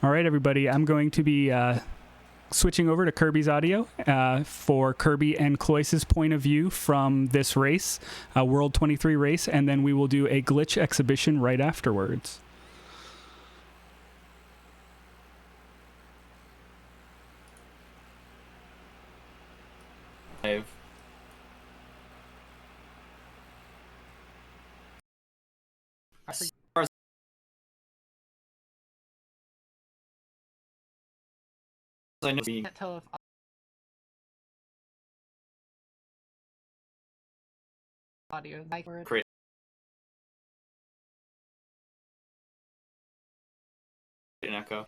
All right, everybody. I'm going to be switching over to Kirby's audio for Kirby and Cloyce's point of view from this race, World 23 race, and then we will do a glitch exhibition right afterwards. I can't tell if audio is for it. Great. An echo.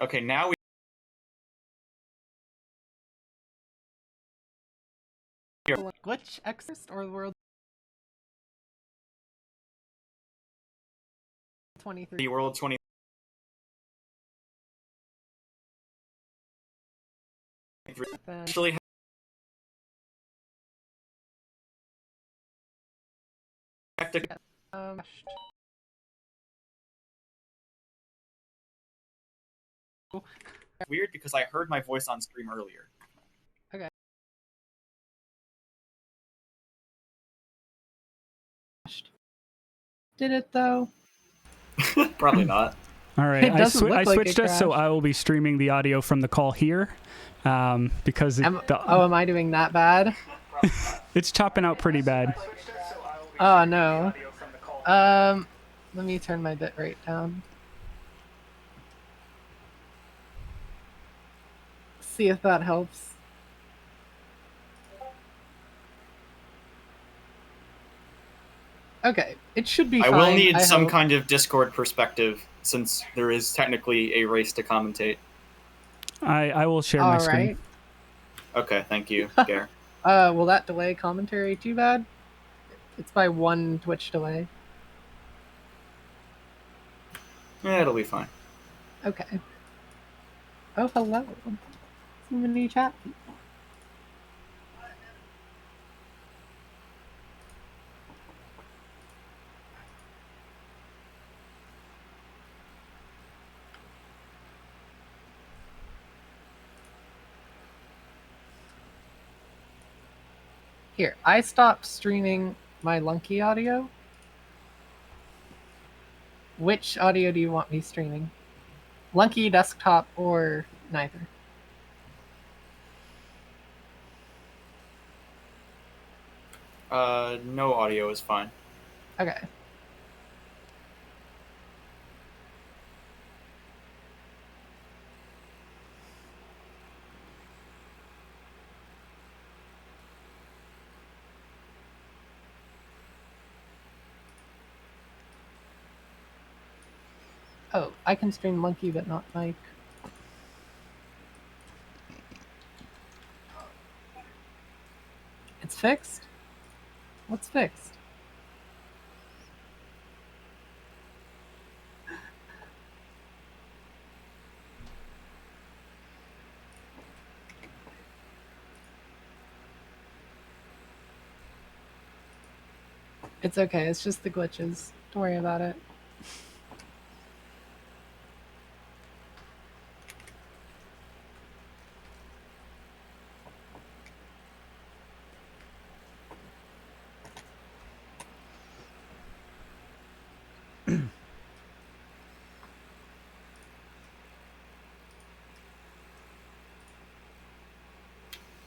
Okay, now we Glitch exist or World 23. World 20. Actually, hectic. Weird because I heard my voice on stream earlier. Okay. Did it though? Probably not. All right, It doesn't look I like switched it it, so crashed. I will be streaming the audio from the call here because Am I doing that bad? it's chopping out pretty bad. Oh no. Let me turn my bit rate down. See if that helps. Okay, it should be I fine. will need I some hope. kind of Discord perspective since there is technically a race to commentate. I will share my All screen. right. Okay, thank you, Gare. Will that delay commentary too bad? It's by 1 Twitch delay. Yeah, it'll be fine. Okay. Oh, hello. So many chat people. Here, I stopped streaming my Lunky audio. Which audio do you want me streaming? Lunky, desktop, or neither? No audio is fine. Okay. Oh, I can stream Monkey, but not Mike. It's fixed? What's fixed? It's okay, it's just the glitches. Don't worry about it.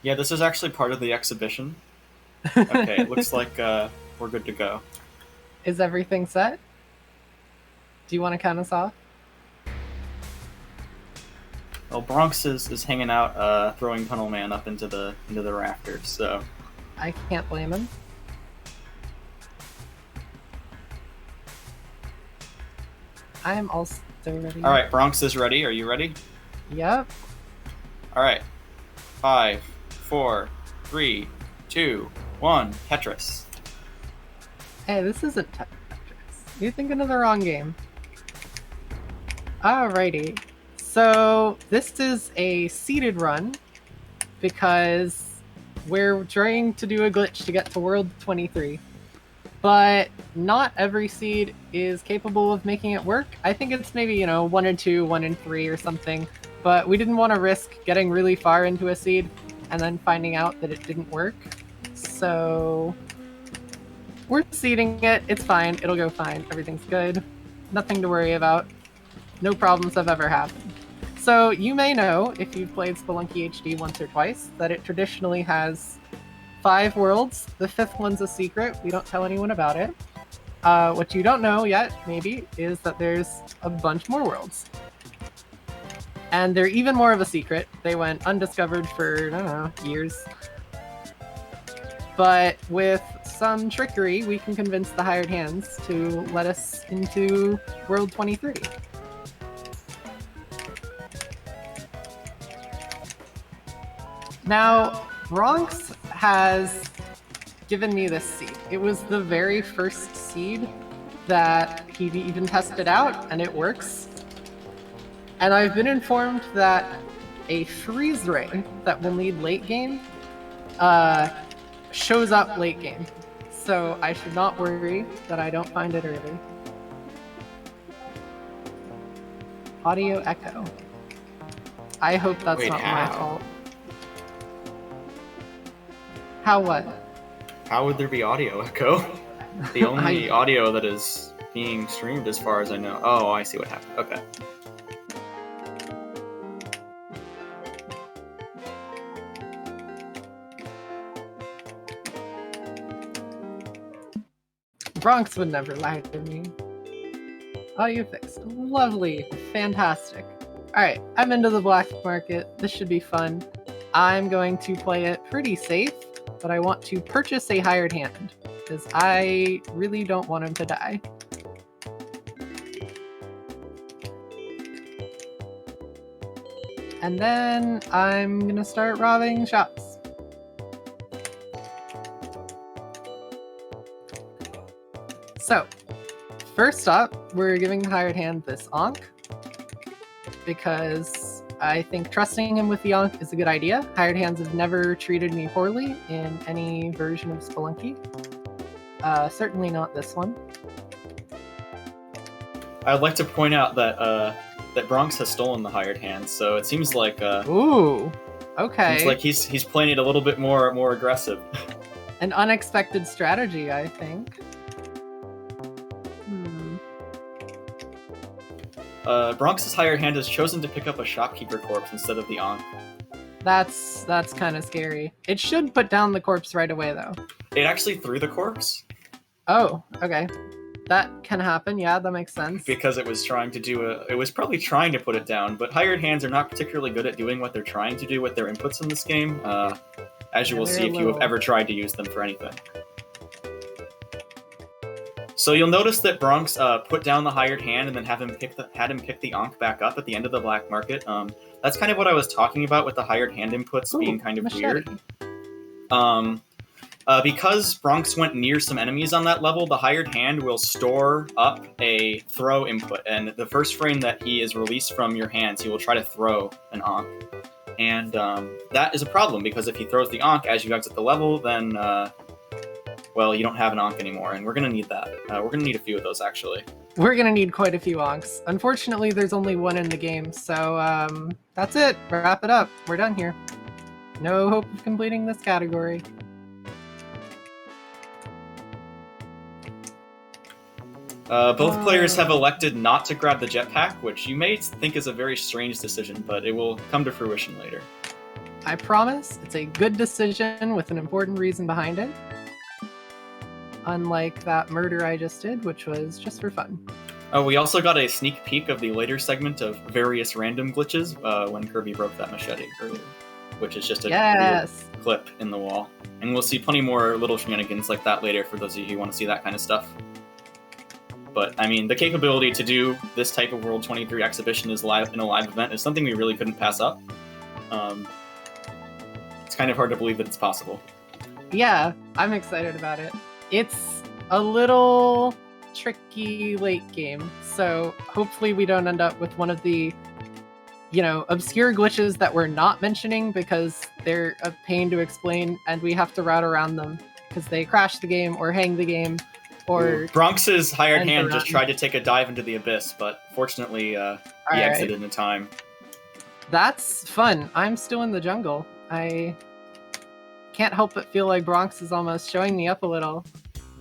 Yeah, this is actually part of the exhibition. Okay, it looks like we're good to go. Is everything set? Do you want to count us off? Well, Bronx is hanging out, throwing Tunnel Man up into the rafters. So I can't blame him. I am also so ready. All right, Bronx is ready. Are you ready? Yep. All right. 5, 4, 3, 2, 1. Tetris. Hey, this isn't Tetris. You're thinking of the wrong game. Alrighty. So this is a seeded run because we're trying to do a glitch to get to World 23. But not every seed is capable of making it work. I think it's maybe, 1 and 2, 1 and 3 or something. But we didn't want to risk getting really far into a seed and then finding out that it didn't work. So we're seeding it. It's fine. It'll go fine. Everything's good. Nothing to worry about. No problems have ever happened. So you may know, if you've played Spelunky HD once or twice, that it traditionally has 5 worlds. The 5th one's a secret. We don't tell anyone about it. What you don't know yet, maybe, is that there's a bunch more worlds. And they're even more of a secret. They went undiscovered for, I don't know, years. But with some trickery, we can convince the hired hands to let us into World 23. Now, Bronx has given me this seed. It was the very first seed that he even tested out, and it works. And I've been informed that a freeze ray that will need late game shows up late game. So I should not worry that I don't find it early. Audio echo. I hope that's Wait, not my how? fault. How what? How would there be audio echo? The only audio that is being streamed as far as I know. Oh, I see what happened. Okay. Bronx would never lie to me. Audio fixed. Lovely. Fantastic. Alright, I'm into the black market. This should be fun. I'm going to play it pretty safe, but I want to purchase a hired hand, because I really don't want him to die. And then I'm gonna start robbing shops. So, first up, we're giving the hired hand this Ankh, because I think trusting him with the Ankh is a good idea. Hired hands have never treated me poorly in any version of Spelunky. Certainly not this one. I'd like to point out that that Bronx has stolen the hired hand, so it seems like Ooh, okay. seems like he's playing it a little bit more aggressive. An unexpected strategy, I think. Bronx's hired hand has chosen to pick up a shopkeeper corpse instead of the Ankh. That's kind of scary. It should put down the corpse right away, though. It actually threw the corpse Oh, okay. That can happen. Yeah, that makes sense. because it was trying to do it was probably trying to put it down, but hired hands are not particularly good at doing what they're trying to do with their inputs in this game, as you Yeah, will they're see if you have little. ever tried to use them for anything. So you'll notice that Bronx put down the hired hand and then had him pick the Ankh back up at the end of the black market. That's kind of what I was talking about with the hired hand inputs Ooh, being kind of machete. weird. Because Bronx went near some enemies on that level, the hired hand will store up a throw input, and the first frame that he is released from your hands, he will try to throw an Ankh. And that is a problem, because if he throws the Ankh as you exit the level, then well, you don't have an Ankh anymore, and we're going to need that. We're going to need a few of those, actually. We're gonna need quite a few Ankhs. Unfortunately, there's only one in the game, so that's it. Wrap it up. We're done here. No hope of completing this category. Both players have elected not to grab the jetpack, which you may think is a very strange decision, but it will come to fruition later. I promise it's a good decision with an important reason behind it. Unlike that murder I just did, which was just for fun. Oh, we also got a sneak peek of the later segment of various random glitches when Kirby broke that machete earlier, which is just a Yes! weird clip in the wall. And we'll see plenty more little shenanigans like that later for those of you who want to see that kind of stuff. But I mean, the capability to do this type of World 23 exhibition is live in a live event is something we really couldn't pass up. It's kind of hard to believe that it's possible. Yeah, I'm excited about it. It's a little tricky late game, so hopefully we don't end up with one of the, obscure glitches that we're not mentioning because they're a pain to explain and we have to route around them because they crash the game or hang the game or... Bronx's hired end hand the just run. tried to take a dive into the abyss, but fortunately he Alright. exited in time. That's fun. I'm still in the jungle. I can't help but feel like Bronx is almost showing me up a little.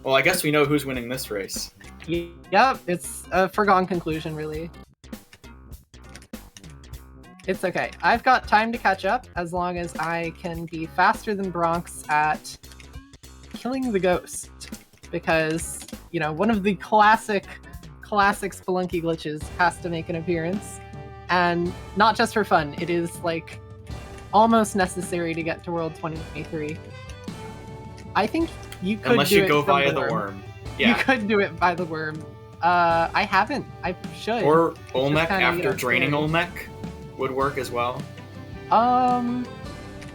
Well, I guess we know who's winning this race. Yep, it's a foregone conclusion, really. It's okay. I've got time to catch up as long as I can be faster than Bronx at killing the ghost. Because, one of the classic Spelunky glitches has to make an appearance. And not just for fun, it is, almost necessary to get to World 23. I think you could Unless do you it go from via the worm. You Yeah. could do it by the worm. I haven't. I should. Or Olmec kinda, after draining scary. Olmec would work as well.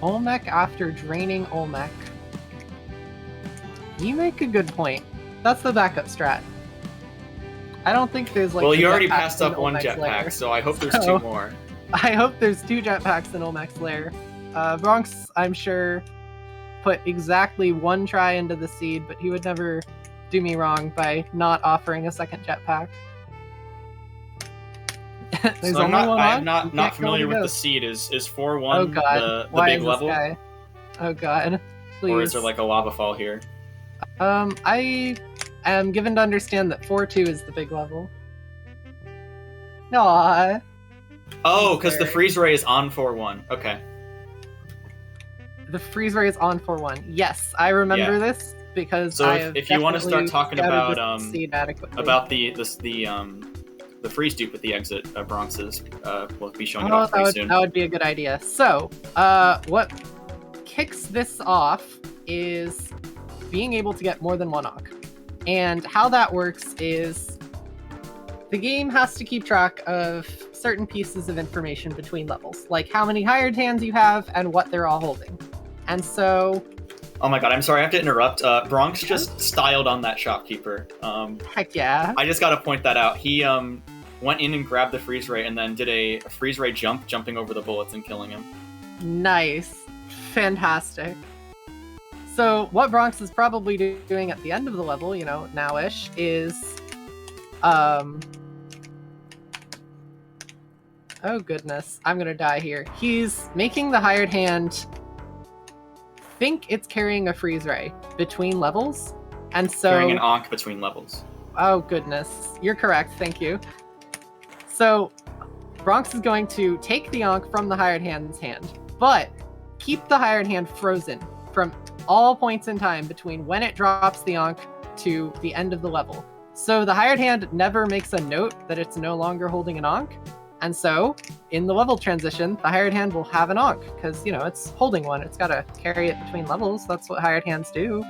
Olmec after draining Olmec. You make a good point. That's the backup strat. I don't think there's Well, the you already jetpacks passed in up one Olmec's lair. jetpack, so I hope there's So- two more. I hope there's 2 jetpacks in Olmec's lair. Bronx, I'm sure, put exactly 1 try into the seed, but he would never do me wrong by not offering a second jetpack. There's So only one I'm on. You not can't kill familiar with the ghost. seed. Is 4-1 Oh god, the why big is level? this guy? Oh god, please. Or is there like a lava fall here? I am given to understand that 4-2 is the big level. Aww. Oh, because the There. freeze ray is on 4-1. Okay. The freeze ray is on 4-1. Yes, I remember this because So I if- have if you wanna start definitely talking scouted about, this seed adequately. About the freeze dupe with the exit Bronx's will be showing it Oh, off pretty soon. that would be a good idea. So, what kicks this off is being able to get more than 1 Ankh. And how that works is the game has to keep track of certain pieces of information between levels, like how many hired hands you have and what they're all holding. And so, Oh my god, I'm sorry, I have to interrupt. Bronx just styled on that shopkeeper. heck yeah. I just gotta point that out. He went in and grabbed the freeze ray and then did a freeze ray jump, jumping over the bullets and killing him. Nice. Fantastic. So what Bronx is probably doing at the end of the level, now-ish, is oh goodness, I'm gonna die here. He's making the hired hand think it's carrying a freeze ray between levels. And so Carrying an Ankh between levels. oh goodness, you're correct, thank you. So Bronx is going to take the Ankh from the hired hand's hand, but keep the hired hand frozen from all points in time between when it drops the Ankh to the end of the level. So the hired hand never makes a note that it's no longer holding an Ankh. And so, in the level transition, the hired hand will have an Ankh, because, it's holding one. It's got to carry it between levels. That's what hired hands do.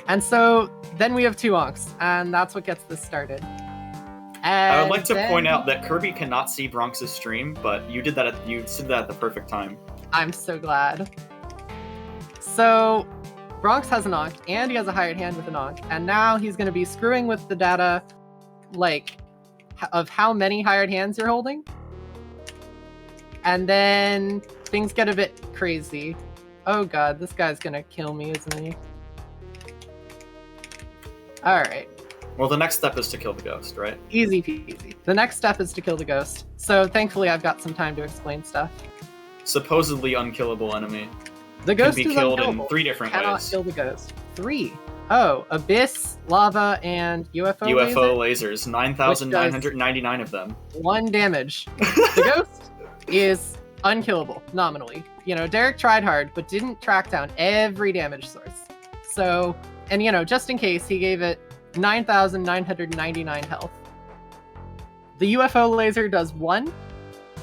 And so, then we have 2 Ankhs, and that's what gets this started. I would like to And point then- out that Kirby cannot see Bronx's stream, but you did that at the perfect time. I'm so glad. So, Bronx has an Ankh, and he has a hired hand with an Ankh, and now he's going to be screwing with the data, of how many hired hands you're holding. And then things get a bit crazy. Oh god, this guy's going to kill me, isn't he? Alright. Well, the next step is to kill the ghost, right? Easy peasy. The next step is to kill the ghost. So, thankfully, I've got some time to explain stuff. Supposedly unkillable enemy. The Can ghost be is killed in unkillable. 3 different Cannot ways. kill the ghost. 3. Oh, abyss, lava, and UFO. UFO laser? lasers, 9,999 of them. 1 damage. The ghost is unkillable, nominally. Derek tried hard, but didn't track down every damage source. So, and just in case, he gave it 9,999 health. The UFO laser does 1,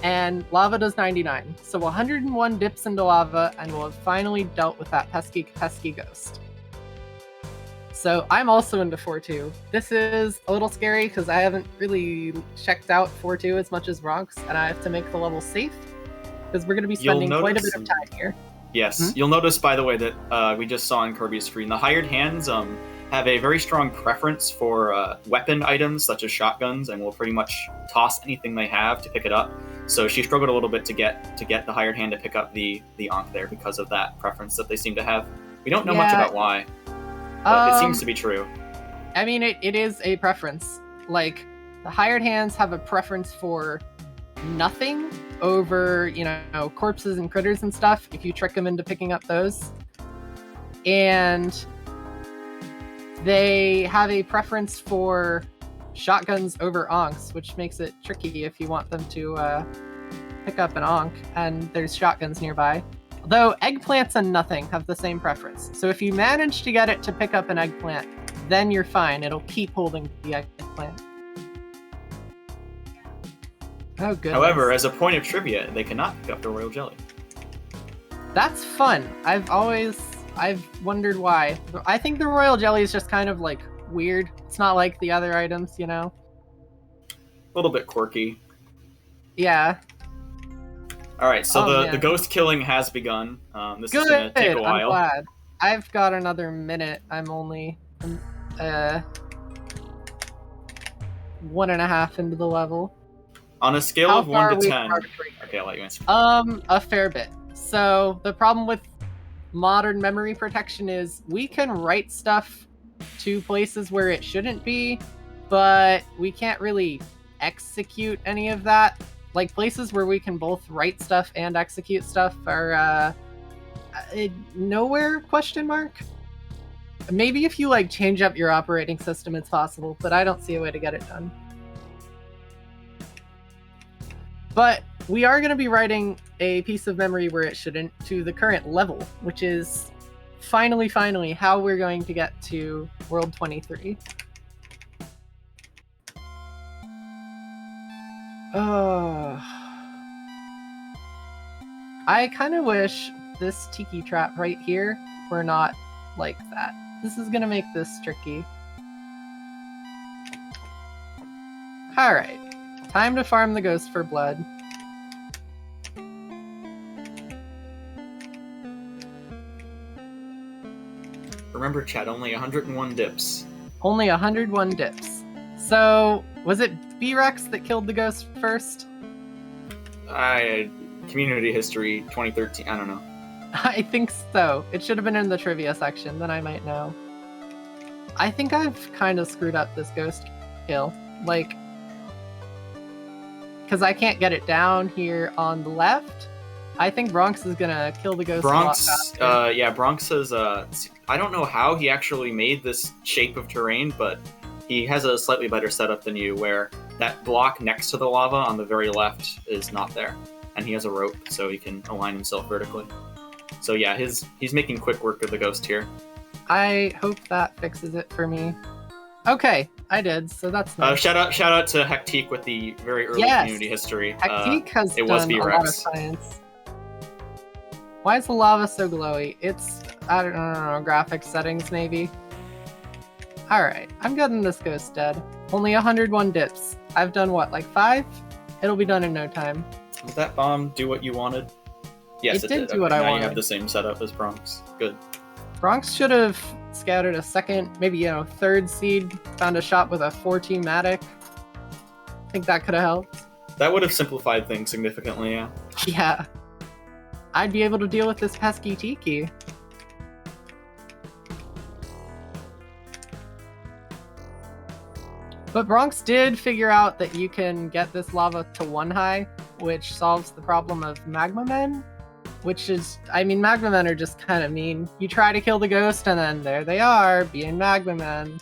and lava does 99. So 101 dips into lava, and we'll have finally dealt with that pesky, pesky ghost. So I'm also into 4-2. This is a little scary because I haven't really checked out 4-2 as much as Bronx, and I have to make the level safe because we're going to be spending quite a bit of time here. Yes, you'll notice, by the way, that we just saw on Kirby's screen, the hired hands have a very strong preference for weapon items such as shotguns, and will pretty much toss anything they have to pick it up. So she struggled a little bit to get the hired hand to pick up the Ankh there because of that preference that they seem to have. We don't know much about why, but it seems to be true. I mean, it is a preference. Like, the hired hands have a preference for nothing over, corpses and critters and stuff, if you trick them into picking up those. And they have a preference for shotguns over Ankhs, which makes it tricky if you want them to pick up an Ankh and there's shotguns nearby. Though eggplants and nothing have the same preference. So if you manage to get it to pick up an eggplant, then you're fine. It'll keep holding the eggplant. Oh, goodness. However, as a point of trivia, they cannot pick up the royal jelly. That's fun. I've wondered why. I think the royal jelly is just kind of like weird. It's not like the other items, A little bit quirky. Yeah. All right, so the ghost killing has begun. This is going to take a while. I'm glad. I've got another minute. I'm only 1.5 into the level. On a scale of 1 to 10. Okay, I'll let you answer. A fair bit. So the problem with modern memory protection is we can write stuff to places where it shouldn't be, but we can't really execute any of that. Like, places where we can both write stuff and execute stuff are nowhere, ? Maybe if you change up your operating system, it's possible, but I don't see a way to get it done. But we are going to be writing a piece of memory where it shouldn't to the current level, which is finally how we're going to get to World 23. I kind of wish this tiki trap right here were not like that. This is going to make this tricky. Alright. Time to farm the ghost for blood. Remember, chat, only 101 dips. Only 101 dips. So, was it B-Rex that killed the ghost first? Community history 2013, I don't know. I think so. It should have been in the trivia section, then I might know. I think I've kind of screwed up this ghost kill. Because I can't get it down here on the left. I think Bronx is gonna kill the ghost a lot faster. Bronx is, I don't know how he actually made this shape of terrain, but he has a slightly better setup than you, where that block next to the lava on the very left is not there. And he has a rope, so he can align himself vertically. So yeah, he's making quick work of the ghost here. I hope that fixes it for me. Okay, I did, so that's nice. Shout out to Hectique with the very early community history. Hectique has done a lot of science. Why is the lava so glowy? It's, I don't know, graphics settings maybe? Alright, I'm getting this ghost dead. Only 101 dips. I've done what, 5? It'll be done in no time. Did that bomb do what you wanted? Yes, it did. Do what I wanted. Now you have the same setup as Bronx. Good. Bronx should have scouted a second, maybe, third seed, found a shot with a 4-team Matic. I think that could have helped. That would have simplified things significantly, yeah. Yeah. I'd be able to deal with this pesky Tiki. But Bronx did figure out that you can get this lava to 1 high, which solves the problem of Magma Men. Which is, Magma Men are just kind of mean. You try to kill the ghost and then there they are, being Magma Men.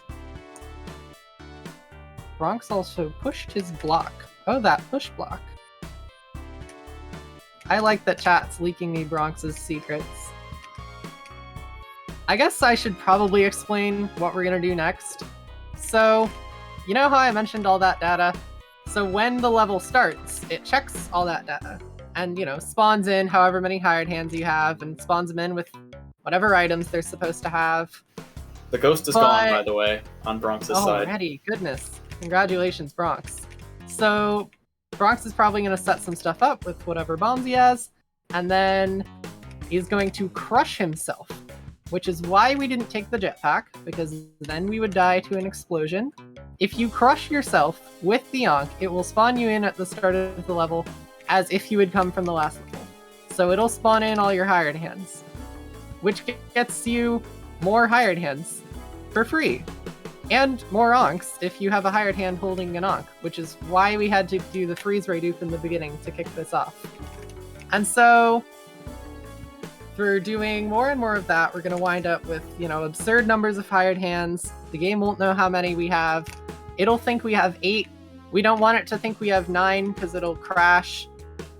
Bronx also pushed his block. Oh, that push block. I like that chat's leaking me Bronx's secrets. I guess I should probably explain what we're gonna do next. So, you know how I mentioned all that data? So when the level starts, it checks all that data. And, spawns in however many hired hands you have, and spawns them in with whatever items they're supposed to have. The ghost is gone, by the way, on Bronx's side. Alrighty, goodness. Congratulations, Bronx. So, Bronx is probably going to set some stuff up with whatever bombs he has, and then he's going to crush himself, which is why we didn't take the jetpack, because then we would die to an explosion. If you crush yourself with the Ankh, it will spawn you in at the start of the level as if you had come from the last level. So it'll spawn in all your hired hands, which gets you more hired hands for free. And more Ankhs if you have a hired hand holding an Ankh, which is why we had to do the freeze ray dupe in the beginning to kick this off. And so, through doing more and more of that, we're going to wind up with, absurd numbers of hired hands. The game won't know how many we have. It'll think we have 8. We don't want it to think we have 9 because it'll crash.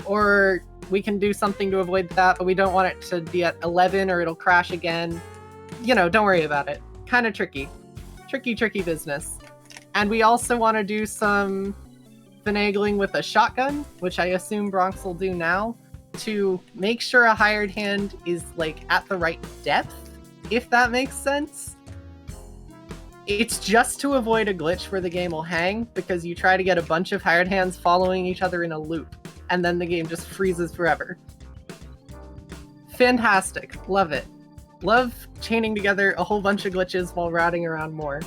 Or we can do something to avoid that, but we don't want it to be at 11 or it'll crash again. Don't worry about it. Kind of tricky. Tricky business. And we also want to do some finagling with a shotgun, which I assume Bronx will do now, to make sure a hired hand is at the right depth, if that makes sense. It's just to avoid a glitch where the game will hang because you try to get a bunch of hired hands following each other in a loop, and then the game just freezes forever. Fantastic. Love it. Love chaining together a whole bunch of glitches while routing around more.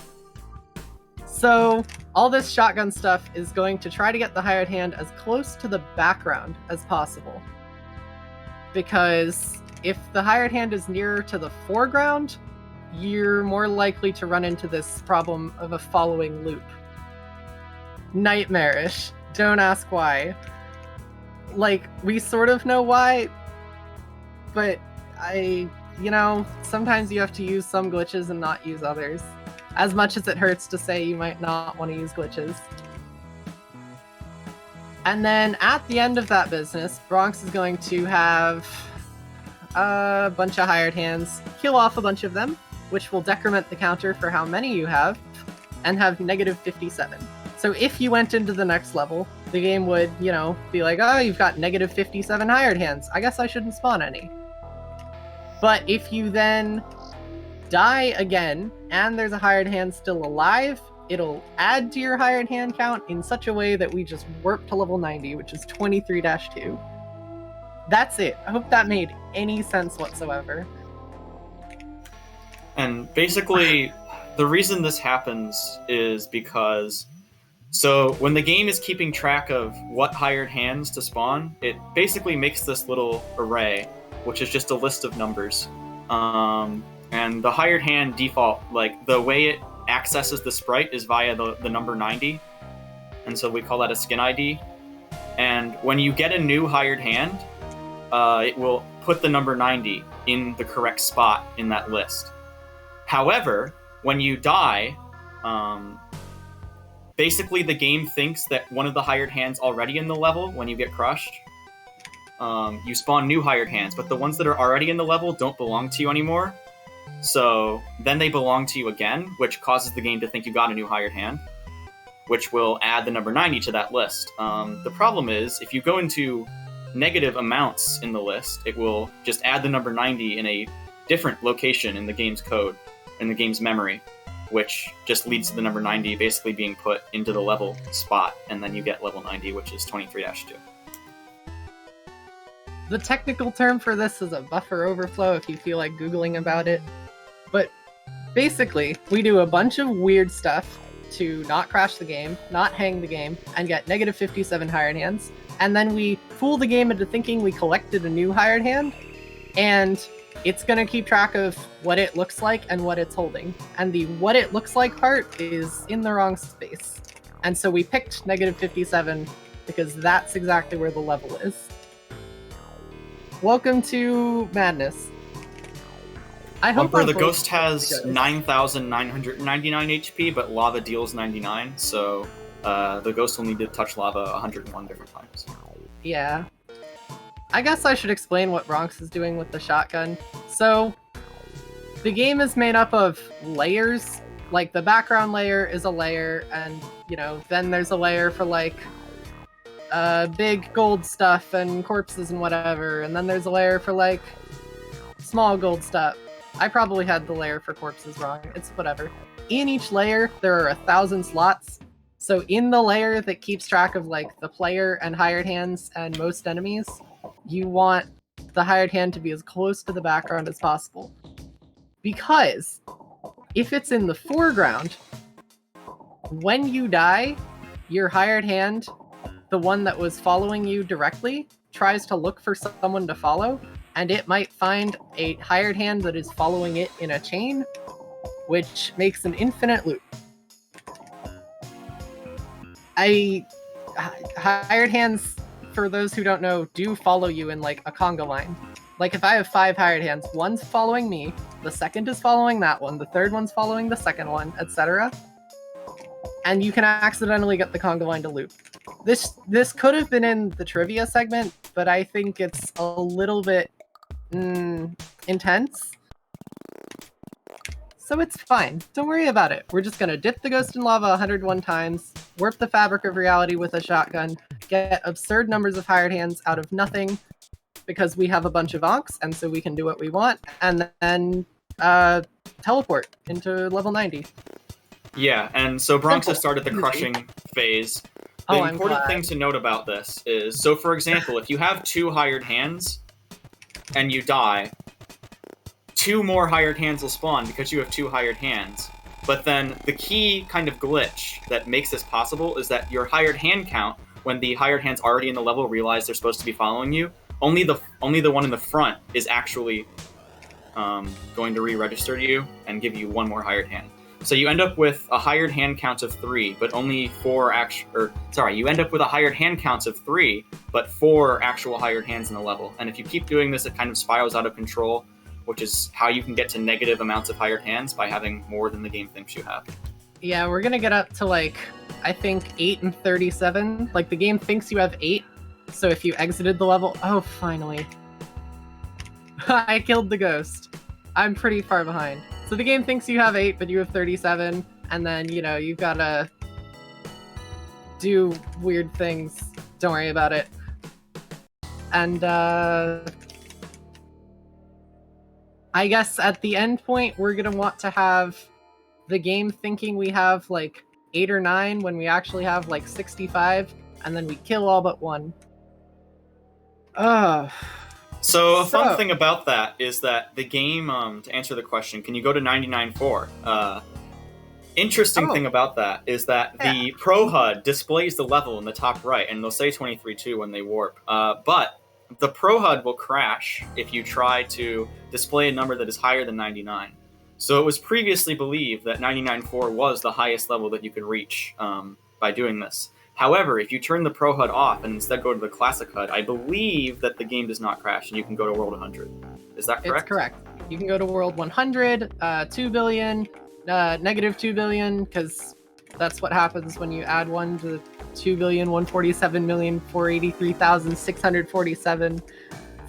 So, all this shotgun stuff is going to try to get the hired hand as close to the background as possible. Because if the hired hand is nearer to the foreground, you're more likely to run into this problem of a following loop. Nightmarish. Don't ask why. We sort of know why, but sometimes you have to use some glitches and not use others. As much as it hurts to say you might not want to use glitches. And then at the end of that business, Bronx is going to have a bunch of hired hands, kill off a bunch of them, which will decrement the counter for how many you have, and have negative 57. So if you went into the next level, the game would, be like, oh, you've got negative 57 hired hands. I guess I shouldn't spawn any. But if you then die again, and there's a hired hand still alive, it'll add to your hired hand count in such a way that we just warp to level 90, which is 23-2. That's it. I hope that made any sense whatsoever. And basically, the reason this happens is because, so when the game is keeping track of what hired hands to spawn, it basically makes this little array, which is just a list of numbers. And the hired hand default, the way it accesses the sprite is via the number 90. And so we call that a skin ID. And when you get a new hired hand, it will put the number 90 in the correct spot in that list. However, when you die, basically the game thinks that one of the hired hands already in the level, when you get crushed, you spawn new hired hands, but the ones that are already in the level don't belong to you anymore. So then they belong to you again, which causes the game to think you got a new hired hand, which will add the number 90 to that list. The problem is, if you go into negative amounts in the list, it will just add the number 90 in a different location in the game's code, in the game's memory, which just leads to the number 90 basically being put into the level spot, and then you get level 90, which is 23-2. The technical term for this is a buffer overflow if you feel like Googling about it. But basically, we do a bunch of weird stuff to not crash the game, not hang the game, and get negative 57 hired hands. And then we fool the game into thinking we collected a new hired hand, and it's going to keep track of what it looks like and what it's holding. And the what it looks like part is in the wrong space. And so we picked negative 57 because that's exactly where the level is. Welcome to madness. I hope the ghost has 9,999 HP, but lava deals 99, so the ghost will need to touch lava 101 different times. Yeah. I guess I should explain what Bronx is doing with the shotgun. So, the game is made up of layers. The background layer is a layer, and, then there's a layer for, big gold stuff and corpses and whatever, and then there's a layer for small gold stuff I probably had the layer for corpses wrong. It's whatever. In each layer, there are 1,000 slots. So in the layer that keeps track of like the player and hired hands and most enemies, you want the hired hand to be as close to the background as possible. Because if it's in the foreground, when you die, your hired hand, the one that was following you directly, tries to look for someone to follow, and it might find a hired hand that is following it in a chain, which makes an infinite loop. Hired hands, for those who don't know, do follow you in like a conga line. Like if I have 5 hired hands, one's following me, the second is following that one, the third one's following the second one, etc. And you can accidentally get the conga line to loop. This could have been in the trivia segment, but I think it's a little bit intense. So it's fine. Don't worry about it. We're just gonna dip the ghost in lava 101 times, warp the fabric of reality with a shotgun, get absurd numbers of hired hands out of nothing, because we have a bunch of onks, and so we can do what we want, and then teleport into level 90. Yeah, and so Bronx has started the crushing phase. The important thing to note about this is, so for example, if you have 2 hired hands and you die, 2 more hired hands will spawn because you have 2 hired hands. But then the key kind of glitch that makes this possible is that your hired hand count, when the hired hands already in the level realize they're supposed to be following you, only the one in the front is actually going to re-register you and give you 1 more hired hand. So you end up with a hired hand count of 3, but only 4 you end up with a hired hand counts of 3, but 4 actual hired hands in the level. And if you keep doing this, it kind of spirals out of control, which is how you can get to negative amounts of hired hands by having more than the game thinks you have. Yeah, we're gonna get up to like, I think 8 and 37. Like the game thinks you have 8, so if you exited the level, oh, finally. I killed the ghost. I'm pretty far behind. So the game thinks you have 8, but you have 37, and then, you know, you've gotta do weird things. Don't worry about it. And, I guess at the end point, we're gonna want to have the game thinking we have like 8 or 9 when we actually have like 65, and then we kill all but 1. So a fun thing about that is that the game, to answer the question, can you go to 99.4? Interesting thing about that is that the Pro HUD displays the level in the top right, and they'll say 23.2 when they warp. But the Pro HUD will crash if you try to display a number that is higher than 99. So it was previously believed that 99.4 was the highest level that you could reach by doing this. However, if you turn the Pro HUD off and instead go to the Classic HUD, I believe that the game does not crash and you can go to World 100. Is that correct? It's correct. You can go to World 100, 2 billion, negative 2 billion, because that's what happens when you add 1 to 2,147,483,647.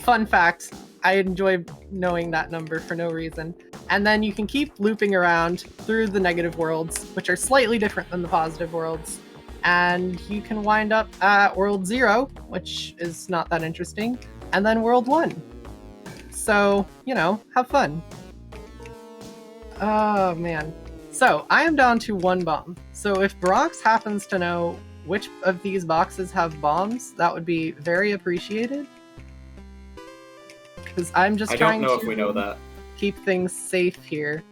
Fun fact, I enjoy knowing that number for no reason. And then you can keep looping around through the negative worlds, which are slightly different than the positive worlds. And you can wind up at World 0, which is not that interesting, and then World 1. So, you know, have fun. Oh, man. So, I am down to 1 bomb. So if Bronx happens to know which of these boxes have bombs, that would be very appreciated. Because I'm just trying to... I don't know if we know that. Keep things safe here.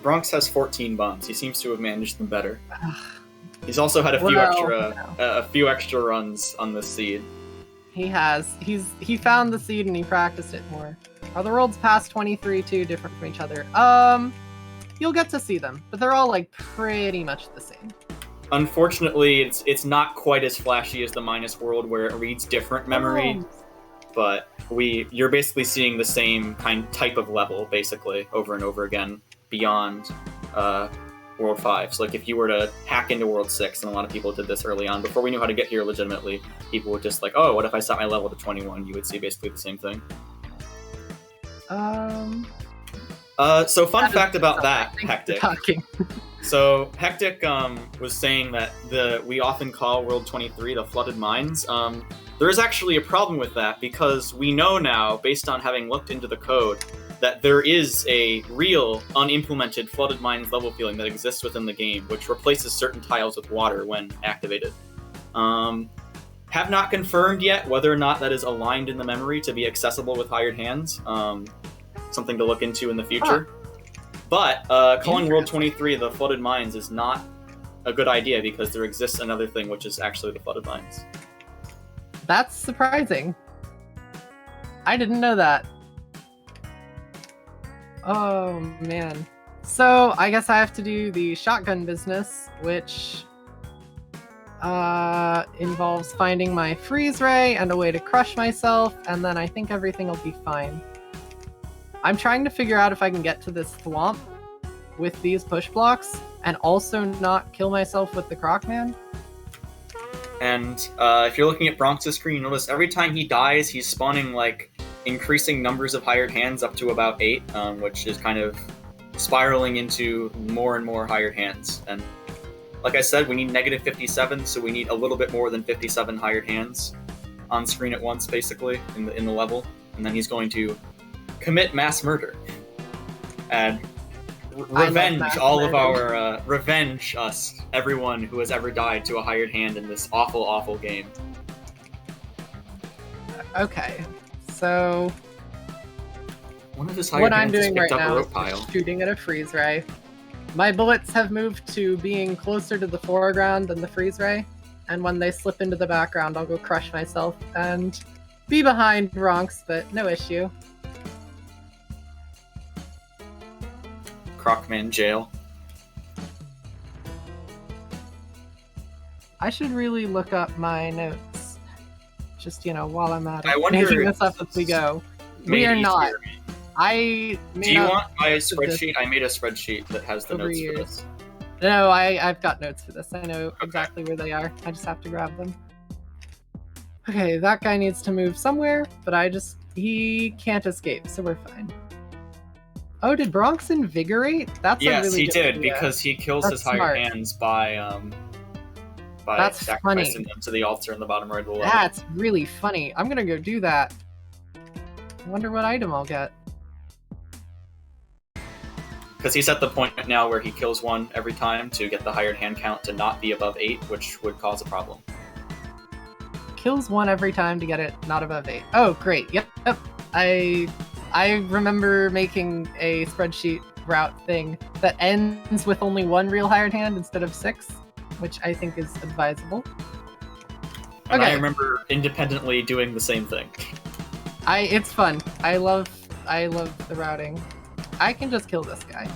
Bronx has 14 bombs. He seems to have managed them better. He's also had a few extra runs on this seed. He has. He found the seed and he practiced it more. Are the worlds past 23 too different from each other? You'll get to see them, but they're all like pretty much the same. Unfortunately, it's not quite as flashy as the Minus World where it reads different memory, but you're basically seeing the same type of level basically over and over again beyond World 5. So like if you were to hack into World 6, and a lot of people did this early on, before we knew how to get here legitimately, people would just like, oh, what if I set my level to 21? You would see basically the same thing. So fun fact about that, Hectic. So Hectic was saying that we often call World 23 the Flooded Mines. There is actually a problem with that because we know now, based on having looked into the code, that there is a real unimplemented Flooded Mines level feeling that exists within the game, which replaces certain tiles with water when activated. Have not confirmed yet whether or not that is aligned in the memory to be accessible with Hired Hands. Something to look into in the future. But calling World 23 the Flooded Mines is not a good idea because there exists another thing which is actually the Flooded Mines. That's surprising. I didn't know that. Oh, man. So, I guess I have to do the shotgun business, which involves finding my freeze ray and a way to crush myself, and then I think everything will be fine. I'm trying to figure out if I can get to this thwomp with these push blocks and also not kill myself with the Crocman. And if you're looking at Bronx's screen, notice every time he dies, he's spawning like increasing numbers of Hired Hands up to about 8, which is kind of spiraling into more and more Hired Hands. And like I said, we need negative 57, so we need a little bit more than 57 Hired Hands on screen at once, basically, in the level. And then he's going to commit mass murder and revenge revenge us, everyone who has ever died to a Hired Hand in this awful, awful game. Okay, so One of his Hired what I'm Hands just doing right picked up a now rope is pile. just shooting at a freeze ray. My bullets have moved to being closer to the foreground than the freeze ray, and when they slip into the background, I'll go crush myself and be behind Bronx, but no issue. Crocman jail. I should really look up my notes. Just, while I'm at it. I wonder Making if this up as we go. Made We are not. easier. I Do made you up want my most of this spreadsheet? I made a spreadsheet that has the over notes for years. this. No, I've got notes for this. I know exactly where they are. I just have to grab them. Okay, that guy needs to move somewhere, but he can't escape, so we're fine. Oh, did Bronx invigorate? That's a Yes, really he good did, idea. because he kills That's his Hired smart. Hands by That's sacrificing funny. them to the altar in the bottom right of the level. That's really funny. I'm gonna go do that. I wonder what item I'll get. Because he's at the point now where he kills one every time to get the Hired Hand count to not be above 8, which would cause a problem. Kills one every time to get it not above 8. Oh, great. Yep. I remember making a spreadsheet route thing that ends with only one real Hired Hand instead of 6, which I think is advisable. And I Okay. remember independently doing the same thing. It's fun. I love the routing. I can just kill this guy.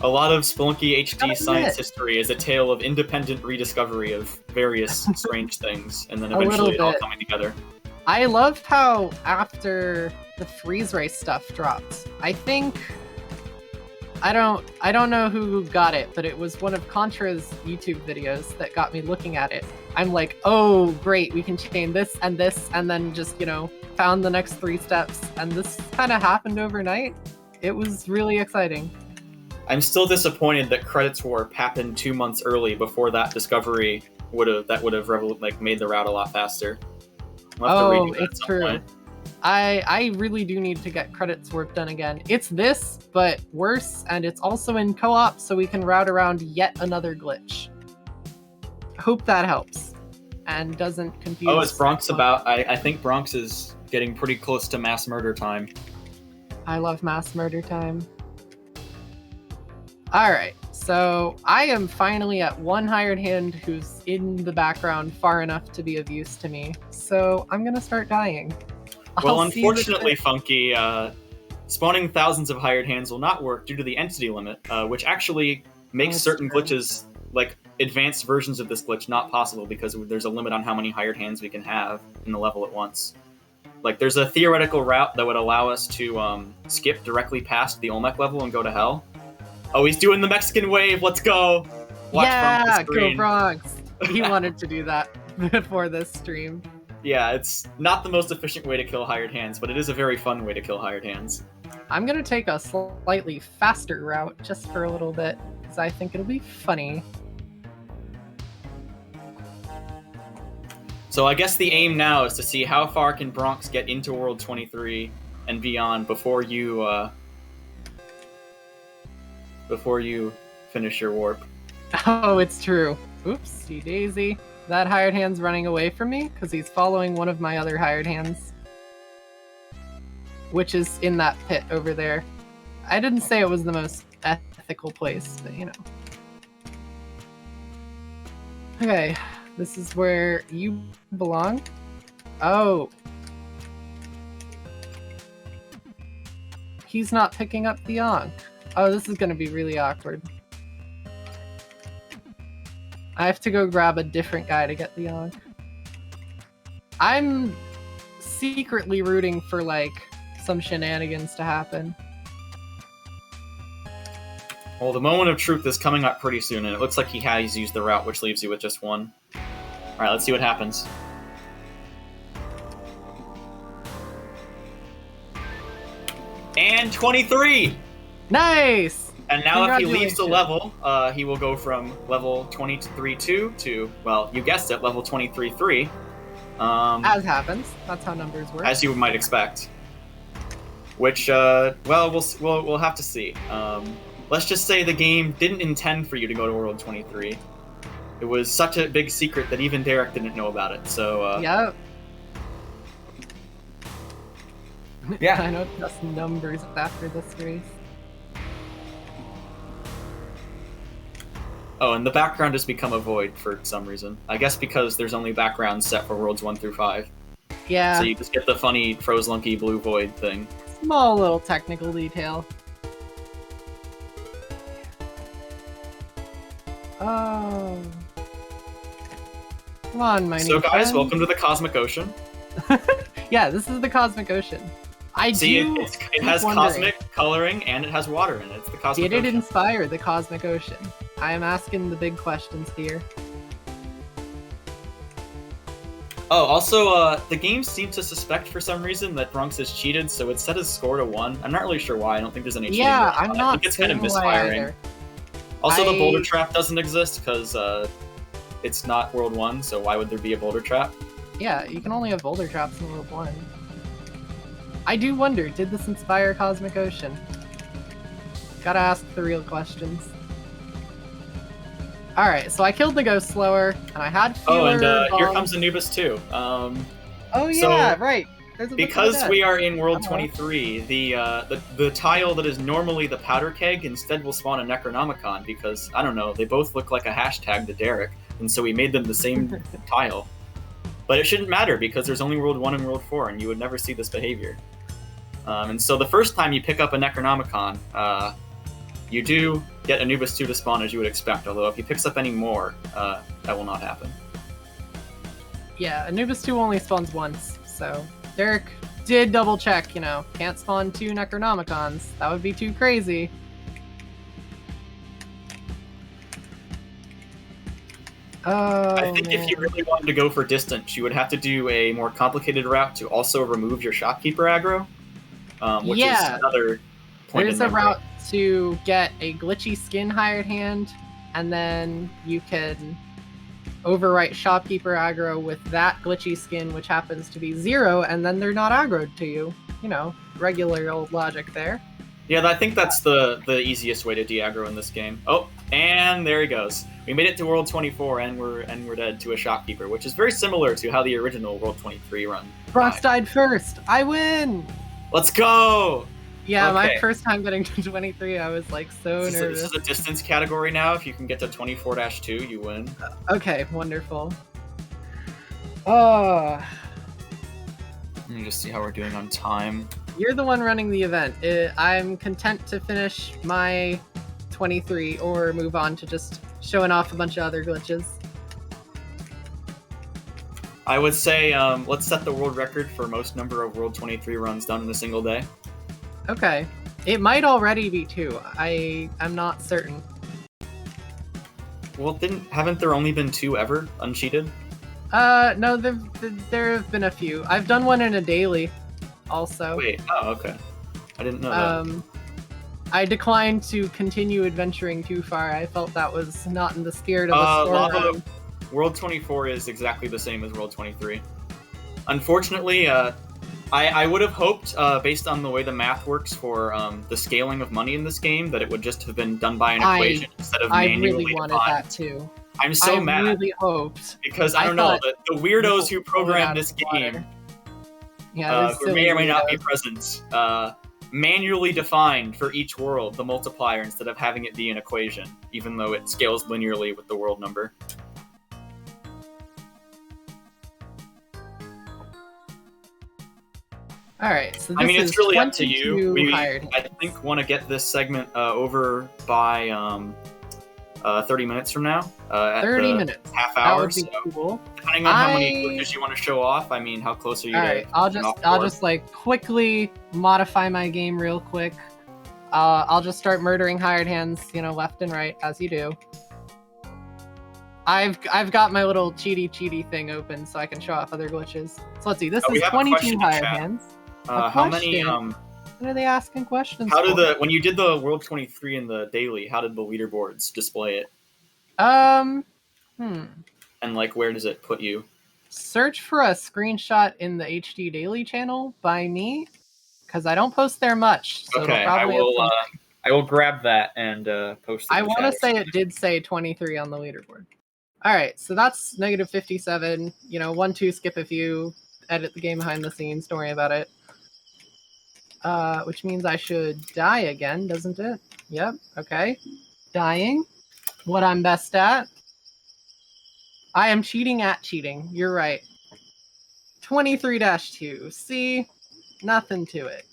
A lot of Spelunky HD That was science it. history is a tale of independent rediscovery of various strange things, and then A little eventually it all bit. coming together. I loved how after the freeze ray stuff dropped, I don't know who got it, but it was one of Contra's YouTube videos that got me looking at it. I'm like, oh great, we can chain this, and then just, found the next 3 steps, and this kind of happened overnight. It was really exciting. I'm still disappointed that Credits Warp happened 2 months early before that discovery would have made the route a lot faster. We'll have to redo that at It's some true. point. I really do need to get Credits Warp done again. It's this, but worse, and it's also in co-op, so we can route around yet another glitch. Hope that helps and doesn't confuse. Oh, is Bronx about? I think Bronx is getting pretty close to mass murder time. I love mass murder time. Alright, so I am finally at one Hired Hand who's in the background far enough to be of use to me. So I'm gonna start dying. Well, I'll see you unfortunately, Funky, spawning thousands of Hired Hands will not work due to the entity limit, which actually makes That's certain true. glitches, like advanced versions of this glitch, not possible because there's a limit on how many Hired Hands we can have in the level at once. Like, there's a theoretical route that would allow us to skip directly past the Olmec level and go to Hell. Oh, he's doing the Mexican wave. Let's go. Watch Yeah, from the go screen. Bronx. He wanted to do that before this stream. Yeah, it's not the most efficient way to kill Hired Hands, but it is a very fun way to kill Hired Hands. I'm gonna take a slightly faster route just for a little bit, because I think it'll be funny. So I guess the aim now is to see how far can Bronx get into World 23 and beyond before you finish your warp. Oh, it's true. Oopsie daisy. That hired hand's running away from me because he's following one of my other hired hands, which is in that pit over there. I didn't say it was the most ethical place, but you know. Okay, this is where you belong. Oh. He's not picking up the Ankh. Oh, this is gonna be really awkward. I have to go grab a different guy to get the Ankh. I'm secretly rooting for, like, some shenanigans to happen. Well, the moment of truth is coming up pretty soon, and it looks like he has used the route, which leaves you with just one. Alright, let's see what happens. And 23! Nice! And now if he leaves the level, he will go from level 23-2 to, well, you guessed it, level 23-3. As happens. That's how numbers work. As you might expect. Which, well, we'll have to see. Let's just say the game didn't intend for you to go to World 23. It was such a big secret that even Derek didn't know about it, so... Yep. Yeah. I know just numbers after this race. Oh, and the background has become a void for some reason. I guess because there's only backgrounds set for Worlds 1 through 5. Yeah. So you just get the funny Frozelunky blue void thing. Small little technical detail. Oh. Come on, my So new guys, friend. welcome to the Cosmic Ocean. Yeah, this is the Cosmic Ocean. See, it has wondering, cosmic coloring and it has water in it. It's the Cosmic did it Ocean. inspire the Cosmic Ocean? I am asking the big questions here. Oh, also, the game seemed to suspect for some reason that Bronx is cheated, so it set his score to 1. I'm not really sure why. I don't think there's any cheating. Yeah, going on. I'm I not think it's kind of certain why misfiring. either. Also, the boulder trap doesn't exist because it's not World 1, so why would there be a boulder trap? Yeah, you can only have boulder traps in World 1. I do wonder, did this inspire Cosmic Ocean? Gotta ask the real questions. Alright, so I killed the Ghost Slower, and I had fewer Oh, and here bombs. comes Anubis too. Oh so- yeah, right. There's a bit of Because that. we are in World Uh-huh. 23, the tile that is normally the powder keg instead will spawn a Necronomicon because, I don't know, they both look like a hashtag to Derek, and so we made them the same tile. But it shouldn't matter because there's only World 1 and World 4, and you would never see this behavior. And so the first time you pick up a Necronomicon, you do get Anubis 2 to spawn as you would expect, although if he picks up any more, that will not happen. Yeah, Anubis 2 only spawns once, so Derek did double check, you know, can't spawn 2 Necronomicons. That would be too crazy. Oh, I think if you man. really wanted to go for distance, you would have to do a more complicated route to also remove your Shopkeeper aggro, which Yeah. is another point There's in a memory. route to get a glitchy skin hired hand, and then you can overwrite shopkeeper aggro with that glitchy skin, which happens to be 0, and then they're not aggroed to you. You know, regular old logic there. Yeah, I think that's the easiest way to de-aggro in this game. Oh, and there he goes. We made it to World 24, and we're dead to a Shopkeeper, which is very similar to how the original World 23 run. Bronx died. died first. I win. Let's go! Yeah, my Okay. first time getting to 23, I was like so This nervous. is a distance category now. If you can get to 24-2, you win. Okay, wonderful. Oh, Let me just see how we're doing on time. you're the one running the event. I'm content to finish my 23 or move on to just showing off a bunch of other glitches. I would say let's set the world record for most number of World 23 runs done in a single day. Okay. It might already be 2. I'm not certain. Well, haven't there only been 2 ever uncheated? No, there have been a few. I've done one in a daily, also. Wait, oh, okay. I didn't know that. I declined to continue adventuring too far. I felt that was not in the spirit of a score Lava, run. World 24 is exactly the same as World 23. Unfortunately, I would have hoped, based on the way the math works for the scaling of money in this game, that it would just have been done by an equation instead of I manually really wanted defined. that too. I'm so mad. I really hoped. Because I I don't know, thought the weirdos who people programmed pulled it this out of the game, water. Yeah, who may or may not be present, manually defined for each world the multiplier instead of having it be an equation, even though it scales linearly with the world number. All right, so this I mean, is it's really up to you. 22 We, hired I hands. think, want to get this segment over by 30 minutes from now. At 30 the minutes. half That hour. would be So cool. depending on how many I- glitches you want to show off, I mean, how close are you All to? right, I'll just like quickly modify my game real quick. I'll just start murdering hired hands, left and right as you do. I've got my little cheaty thing open so I can show off other glitches. So let's see. This we is have a 22 question in hired chat. hands. How many? question. What are they asking questions? How did for? when you did the World 23 in the daily? How did the leaderboards display it? And like, where does it put you? search for a screenshot in the HD Daily channel by me, because I don't post there much. So Okay, it'll probably I will grab that and post it. I in want to chat. say it did say 23 on the leaderboard. All right, so that's negative 57. 1-2 skip if you edit the game behind the scenes. Don't worry about it. Which means I should die again, doesn't it? Yep. Okay. Dying. What I'm best at. I am cheating at cheating. You're right. 23-2. See? Nothing to it.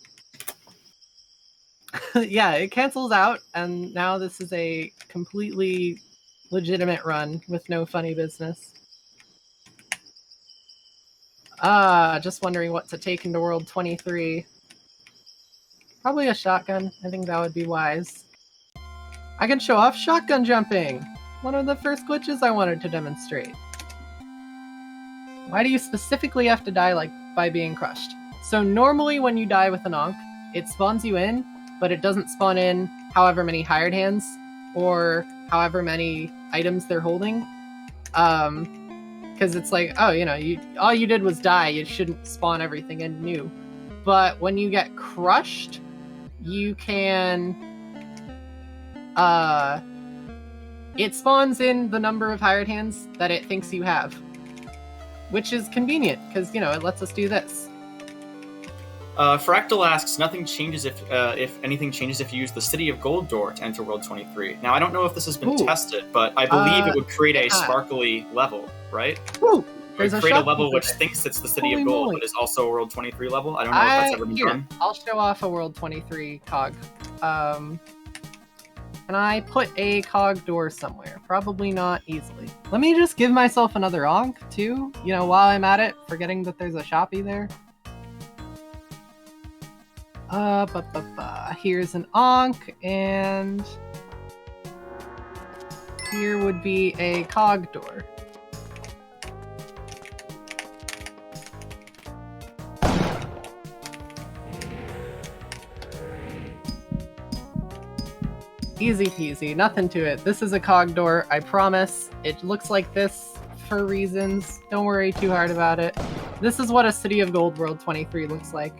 Yeah, it cancels out, and now this is a completely legitimate run with no funny business. Just wondering what to take into World 23. Probably a shotgun. I think that would be wise. I can show off shotgun jumping! One of the first glitches I wanted to demonstrate. Why do you specifically have to die by being crushed? So normally when you die with an Ankh, it spawns you in, but it doesn't spawn in however many hired hands or however many items they're holding. Because it's like, oh, all you did was die, you shouldn't spawn everything in new. But when you get crushed, you can it spawns in the number of hired hands that it thinks you have, which is convenient because it lets us do this. Fractal asks, nothing changes if anything changes if you use the City of Gold door to enter World 23. Now, I don't know if this has been tested, but I believe it would create a sparkly level, right? Ooh, it would create a level which thinks it's the City of Gold, but is also a World 23 level. I don't know if that's ever been done. I'll show off a World 23 cog. Can I put a cog door somewhere? Probably not easily. Let me just give myself another Ankh, too, while I'm at it, forgetting that there's a shoppy there. Here's an Ankh, and here would be a cog door. Easy peasy, nothing to it. This is a cog door, I promise. It looks like this for reasons. Don't worry too hard about it. This is what a City of Gold World 23 looks like.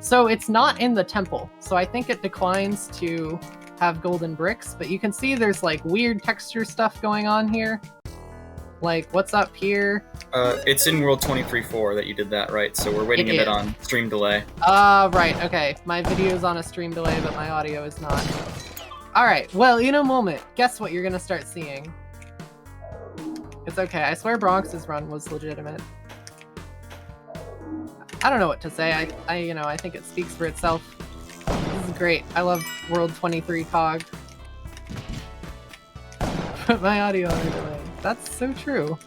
So it's not in the temple, so I think it declines to have golden bricks, but you can see there's weird texture stuff going on here. What's up here? It's in World 23.4 that you did that, right? So we're waiting a bit on stream delay. Right, okay. My video's on a stream delay, but my audio is not. Alright, well, in a moment, guess what you're gonna start seeing? It's okay, I swear Bronx's run was legitimate. I don't know what to say. I think it speaks for itself. This is great. I love World 23 cog. Put my audio on a delay. That's so true.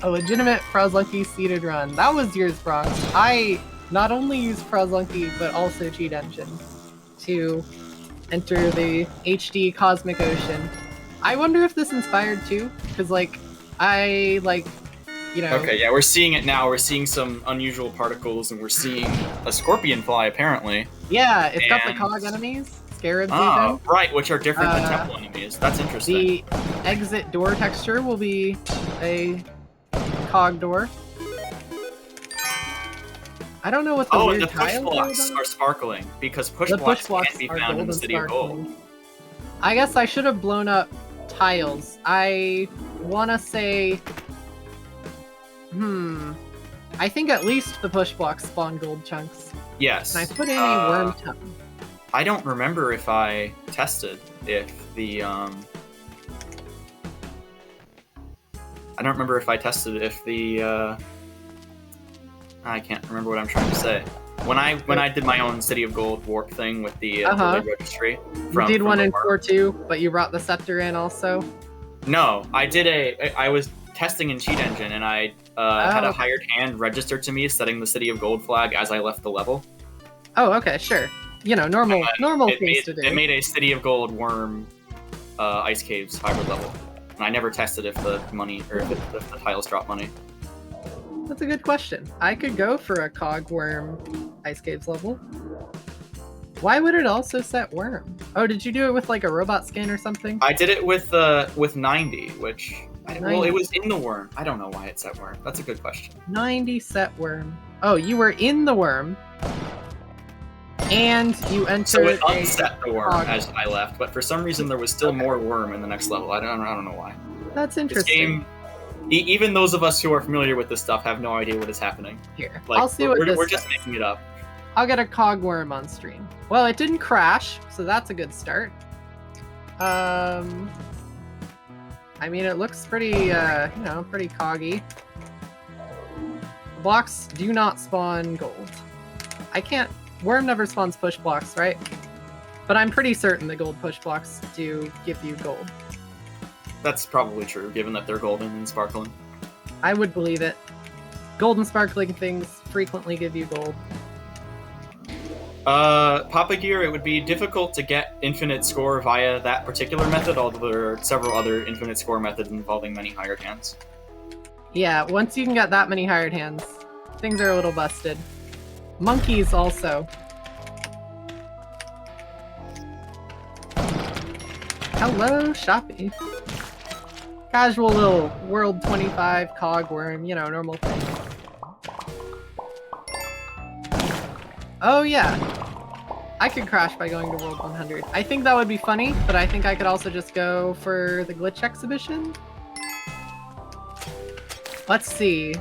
A legitimate Frozlunky seeded run. That was yours, Bronx. I not only use Frozlunky, but also Cheat Engine to enter the HD Cosmic Ocean. I wonder if this inspired too, because Okay, yeah, we're seeing it now. We're seeing some unusual particles, and we're seeing a scorpion fly, apparently. Yeah, it's got the And- cog enemies, scarabs Oh, even. right, which are different than Uh, temple enemies. That's interesting. The exit door texture will be a cog door. I don't know what the Oh, weird and the push tiles blocks about. are sparkling because push The blocks push blocks can't be are found in gold the and City of Gold. sparkling. I guess I should have blown up tiles. I want to say... I think at least the push blocks spawn gold chunks. Yes. Can I put in a worm tongue? I don't remember if I tested if the I don't remember if I tested if the I can't remember what I'm trying to say. When I did my own City of Gold warp thing with the delayed registry. You did one the in warp. 4.2, but you brought the scepter in also. No, I was testing in Cheat Engine and I had a okay. hired hand register to me setting the City of Gold flag as I left the level. Oh, okay, sure. You know, normal It things to do. made a City of Gold worm ice caves hybrid level. And I never tested if the money or if the tiles drop money. That's a good question. I could go for a cog worm ice caves level. Why would it also set worm? Oh, did you do it with like a robot skin or something? I did it with 90, which well, 90. it was in the worm. I don't know why it set worm. That's a good question. 90 set worm. Oh, you were in the worm. And you entered So it a unset the worm cog. as I left, but for some reason there was still more worm in the next level. I don't know why. That's This interesting. game, even those of us who are familiar with this stuff have no idea what is happening. Here, Like I'll see what this we're just says. making it up. I'll get a cog worm on stream. Well, it didn't crash, so that's a good start. I mean, it looks pretty, pretty coggy. Blocks do not spawn gold. I can't... Worm never spawns push blocks, right? But I'm pretty certain the gold push blocks do give you gold. That's probably true, given that they're golden and sparkling. I would believe it. Golden sparkling things frequently give you gold. Papa Gear, it would be difficult to get infinite score via that particular method, although there are several other infinite score methods involving many hired hands. Yeah, once you can get that many hired hands, things are a little busted. Monkeys also. Hello, Shoppy. Casual little World 25 cog worm, you know, normal thing. Oh yeah. I could crash by going to World 100. I think that would be funny, but I think I could also just go for the glitch exhibition. Let's see.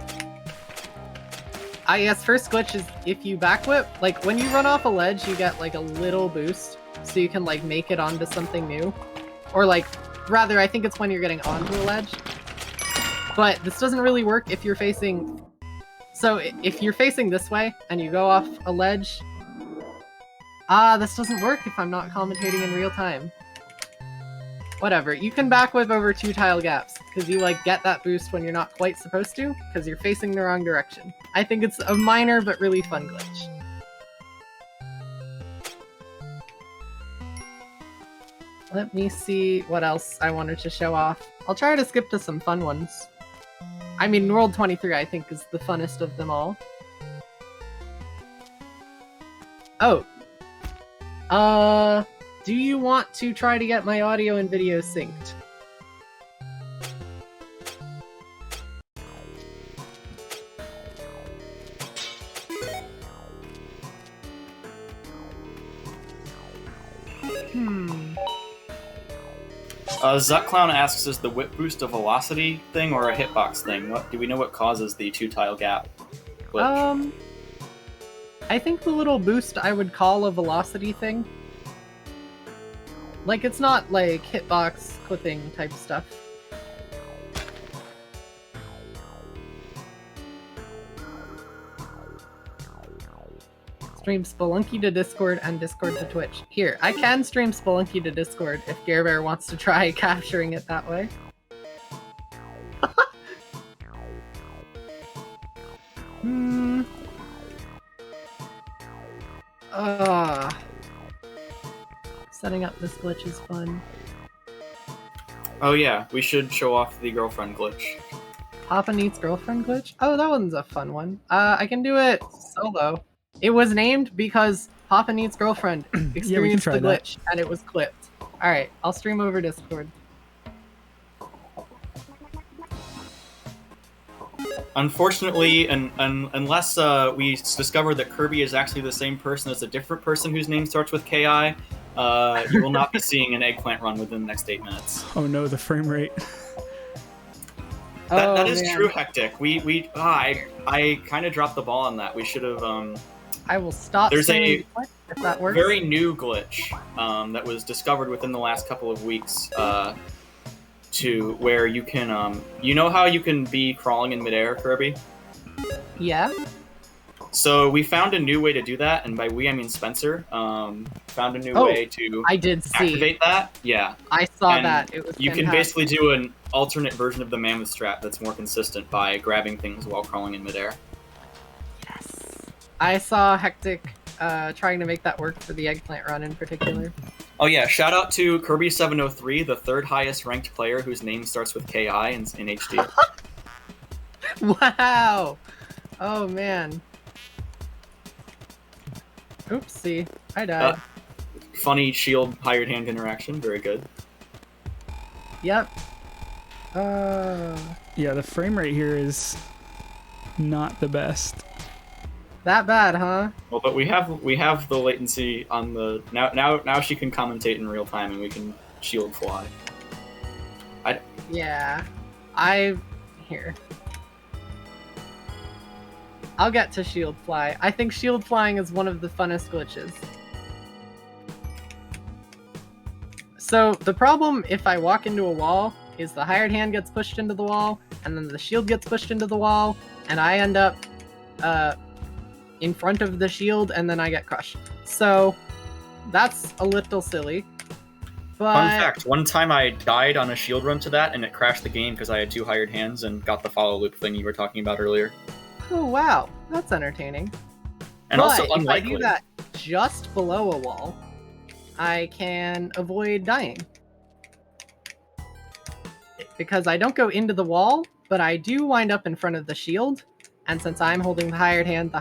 I guess first glitch is if you back whip, like when you run off a ledge, you get like a little boost, so you can like make it onto something new. Or like, rather, I think it's when you're getting onto a ledge. But this doesn't really work if you're facing... So if you're facing this way and you go off a ledge... this doesn't work if I'm not commentating in real time. Whatever, you can back whip over 2 tile gaps, because you like get that boost when you're not quite supposed to, because you're facing the wrong direction. I think it's a minor but really fun glitch. Let me see what else I wanted to show off. I'll try to skip to some fun ones. I mean, World 23 I think is the funnest of them all. Oh. Do you want to try to get my audio and video synced? Zuckclown asks, is the whip boost a velocity thing or a hitbox thing? What do we know what causes the 2 tile gap glitch? I think the little boost I would call a velocity thing. Like, it's not like hitbox clipping type stuff. Stream Spelunky to Discord and Discord to Twitch. Here, I can stream Spelunky to Discord if Gare Bear wants to try capturing it that way. Setting up this glitch is fun. Oh yeah, we should show off the girlfriend glitch. Papa Needs Girlfriend glitch? Oh, that one's a fun one. I can do it solo. It was named because Papa Needs Girlfriend experienced try the that. glitch, and it was clipped. All right, I'll stream over Discord. Unfortunately, unless we discover that Kirby is actually the same person as a different person whose name starts with KI, you will not be seeing an eggplant run within the next 8 minutes. Oh no, the frame rate. That is man. true, Hectic. I kind of dropped the ball on that. We should have. I will stop There's streaming a if that works. very new glitch that was discovered within the last couple of weeks. To where you can, you know how you can be crawling in midair, Kirby? Yeah. So we found a new way to do that, and by we I mean Spencer. Found a new way to I did see. activate that. Yeah, I saw And that. It was you can fantastic. basically do an alternate version of the mammoth strat that's more consistent by grabbing things while crawling in midair. I saw Hectic trying to make that work for the eggplant run in particular. Oh yeah, shout out to Kirby703, the third highest ranked player whose name starts with KI in HD. Wow! Oh man. Oopsie, I died. Funny shield hired hand interaction, very good. Yep. Yeah, the frame rate here is not the best. That bad, huh? Well, but we have the latency on the now she can commentate in real time and we can shield fly. Yeah. Here. I'll get to shield fly. I think shield flying is one of the funnest glitches. So the problem if I walk into a wall is the hired hand gets pushed into the wall, and then the shield gets pushed into the wall, and I end up in front of the shield, and then I get crushed. So that's a little silly. But Fun fact, one time I died on a shield run to that and it crashed the game because I had two hired hands and got the follow loop thing you were talking about earlier. oh wow, that's entertaining. And but also if unlikely. I do that just below a wall, I can avoid dying. Because I don't go into the wall, but I do wind up in front of the shield. And since I'm holding the hired hand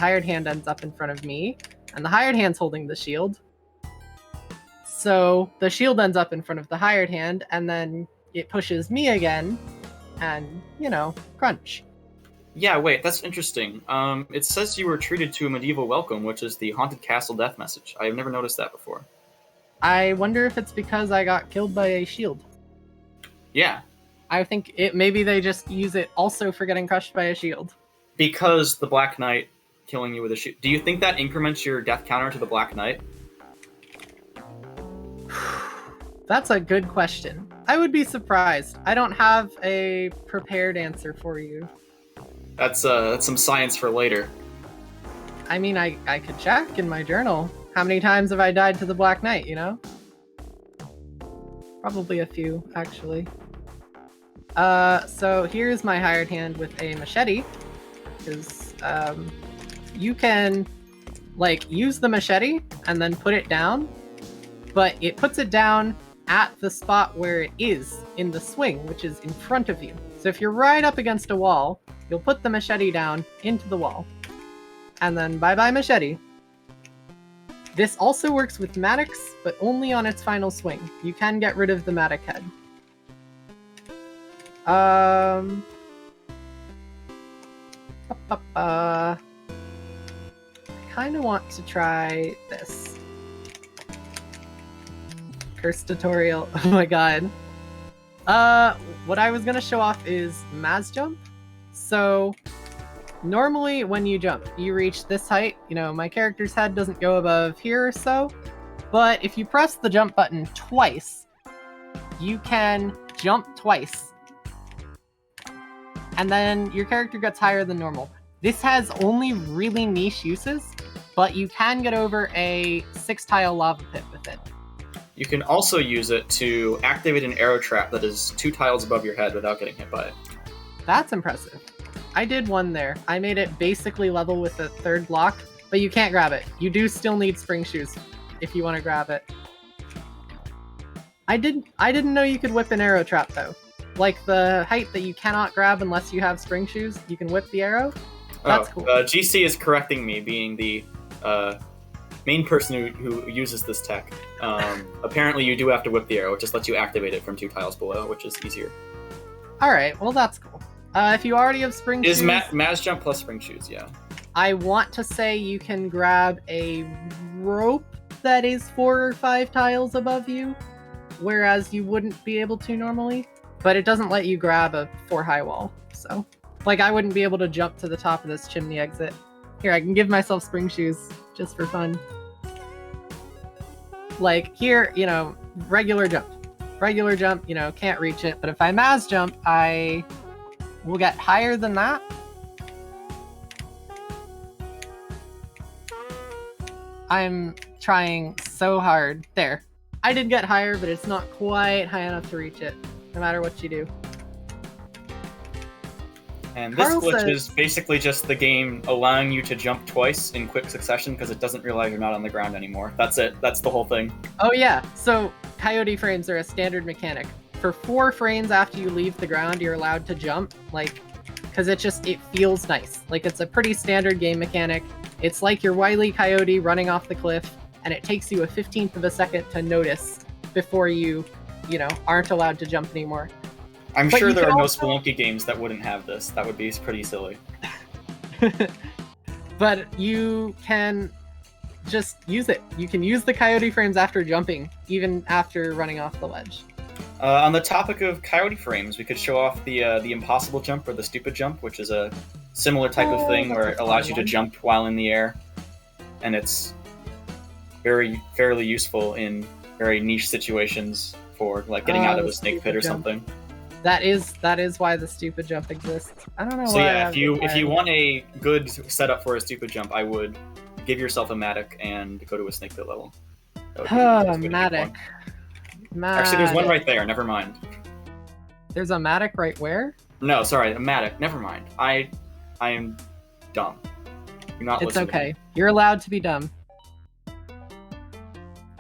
ends up in front of me, and the hired hand's holding the shield. So the shield ends up in front of the hired hand, and then it pushes me again, and, crunch. Yeah, wait, that's interesting. It says you were treated to a medieval welcome, which is the Haunted Castle death message. I have never noticed that before. I wonder if it's because I got killed by a shield. Yeah, I think maybe they just use it also for getting crushed by a shield. because the Black Knight killing you with a shield. Do you think that increments your death counter to the Black Knight? That's a good question. I would be surprised. I don't have a prepared answer for you. That's some science for later. I mean, I could check in my journal. How many times have I died to the Black Knight, Probably a few, actually. So here's my hired hand with a machete. Because, you can, use the machete and then put it down. But it puts it down at the spot where it is in the swing, which is in front of you. So if you're right up against a wall, you'll put the machete down into the wall. And then bye-bye machete. This also works with Maddox, but only on its final swing. You can get rid of the Maddox head. I kind of want to try this. Curse tutorial. Oh my god. What I was gonna show off is Maz jump. So, normally when you jump, you reach this height. My character's head doesn't go above here or so. But if you press the jump button twice, you can jump twice. And then your character gets higher than normal. This has only really niche uses, but you can get over a 6-tile lava pit with it. You can also use it to activate an arrow trap that is 2 tiles above your head without getting hit by it. That's impressive. I did one there. I made it basically level with the third block, but you can't grab it. You do still need spring shoes if you want to grab it. I didn't know you could whip an arrow trap though. Like the height that you cannot grab unless you have spring shoes, you can whip the arrow. That's cool. GC is correcting me, being the main person who uses this tech. Apparently, you do have to whip the arrow. It just lets you activate it from 2 tiles below, which is easier. All right, well that's cool. If you already have spring Is shoes, Maz jump plus spring shoes? Yeah. I want to say you can grab a rope that is 4 or 5 tiles above you, whereas you wouldn't be able to normally. But it doesn't let you grab a 4-high wall. So, like, I wouldn't be able to jump to the top of this chimney exit. Here, I can give myself spring shoes just for fun. Like, here, you know, regular jump. Regular jump, you know, can't reach it. But if I Maz jump, I will get higher than that. I'm trying so hard. There. I did get higher, but it's not quite high enough to reach it, no matter what you do. And this Carl glitch says- is basically just the game allowing you to jump twice in quick succession because it doesn't realize you're not on the ground anymore. That's it. That's the whole thing. Oh yeah, so coyote frames are a standard mechanic. For 4 frames after you leave the ground, you're allowed to jump, like, because it feels nice. Like, it's a pretty standard game mechanic. It's like your Wile E. Coyote running off the cliff, and it takes you a 15th of a second to notice before you aren't allowed to jump anymore. I'm But sure you there can are also- no Spelunky games that wouldn't have this. That would be pretty silly. But you can just use it. You can use the coyote frames after jumping, even after running off the ledge. On the topic of coyote frames, we could show off the impossible jump or the stupid jump, which is a similar type of thing that's where a it allows fun you to one. jump while in the air, and it's fairly useful in very niche situations for like getting out of the a snake pit or stupid jump. something. That is why the stupid jump exists. I don't know So why. yeah, I've if you been- want a good setup for a stupid jump, I would give yourself a Matic and go to a snake pit level. That would be- that's a good pick Matic. one. Actually, there's one Matic. right there. Never mind. There's a Matic right where? No, sorry, a Matic. Never mind. I am dumb. You're not It's listening to me. okay. You're allowed to be dumb.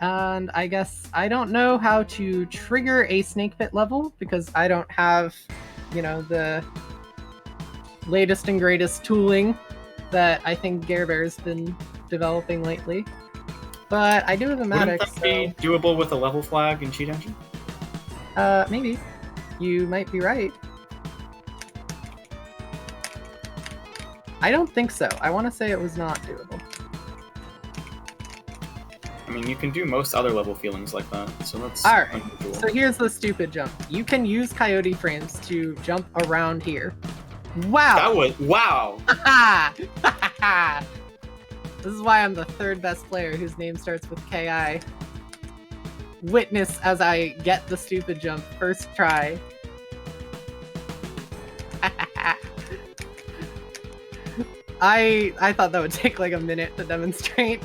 And I guess I don't know how to trigger a snake pit level because I don't have, the latest and greatest tooling that I think Gare Bear's been developing lately. But I do have a Wouldn't Matic, that be doable with a level flag in Cheat Engine? so maybe. You might be right. I don't think so. I want to say it was not doable. I mean, you can do most other level feelings like that, so that's Alright, unusual. So here's the stupid jump. You can use coyote frames to jump around here. Wow! That was wow. This is why I'm the 3rd best player whose name starts with KI. Witness as I get the stupid jump first try. I thought that would take like a minute to demonstrate.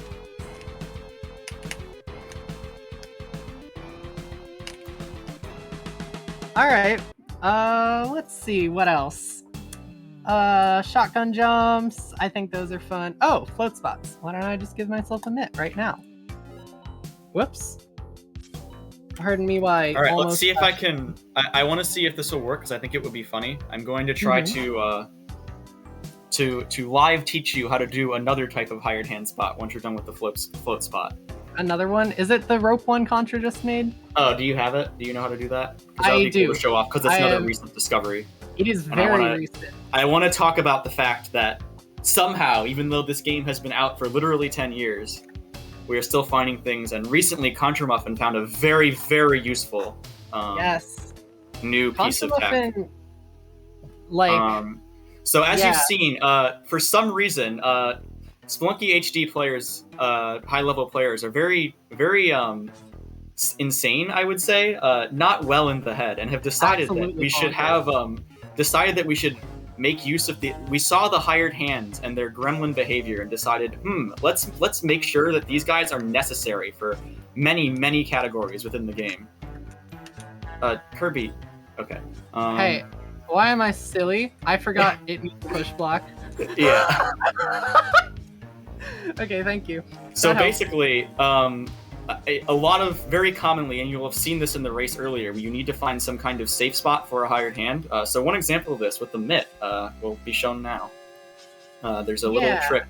Alright. Let's see, what else? Shotgun jumps. I think those are fun. Oh, float spots. Why don't I just give myself a mitt right now? Whoops. Pardon me why. All right, let's almost see if I crashed. can. I want to see if this will work because I think it would be funny. I'm going to try to live teach you how to do another type of hired hand spot once you're done with the float spot. Another one? Is it the rope one Contra just made? Oh, do you have it? Do you know how to do that? 'Cause that I would be do. cool to show off because it's I another am- recent discovery. It is And I very wanna- recent. I want to talk about the fact that somehow, even though this game has been out for literally 10 years, we are still finding things. And recently, Contra Muffin found a very, very useful Yes. new piece Contra of tech. Muffin, like, So as yeah. you've seen, for some reason, Spelunky HD players, high-level players, are very, very insane. I would say, not well in the head, and have decided that Absolutely we should bonkers. have decided that we should make use of the. We saw the hired hands and their gremlin behavior, and decided, let's make sure that these guys are necessary for many, many categories within the game. Kirby, okay. hey, why am I silly? I forgot it needs a push block. Yeah. Okay, thank you. So That helps. basically, a lot of very commonly, and you'll have seen this in the race earlier, you need to find some kind of safe spot for a hired hand. So one example of this with the mitt will be shown now. There's a little Yeah. trick.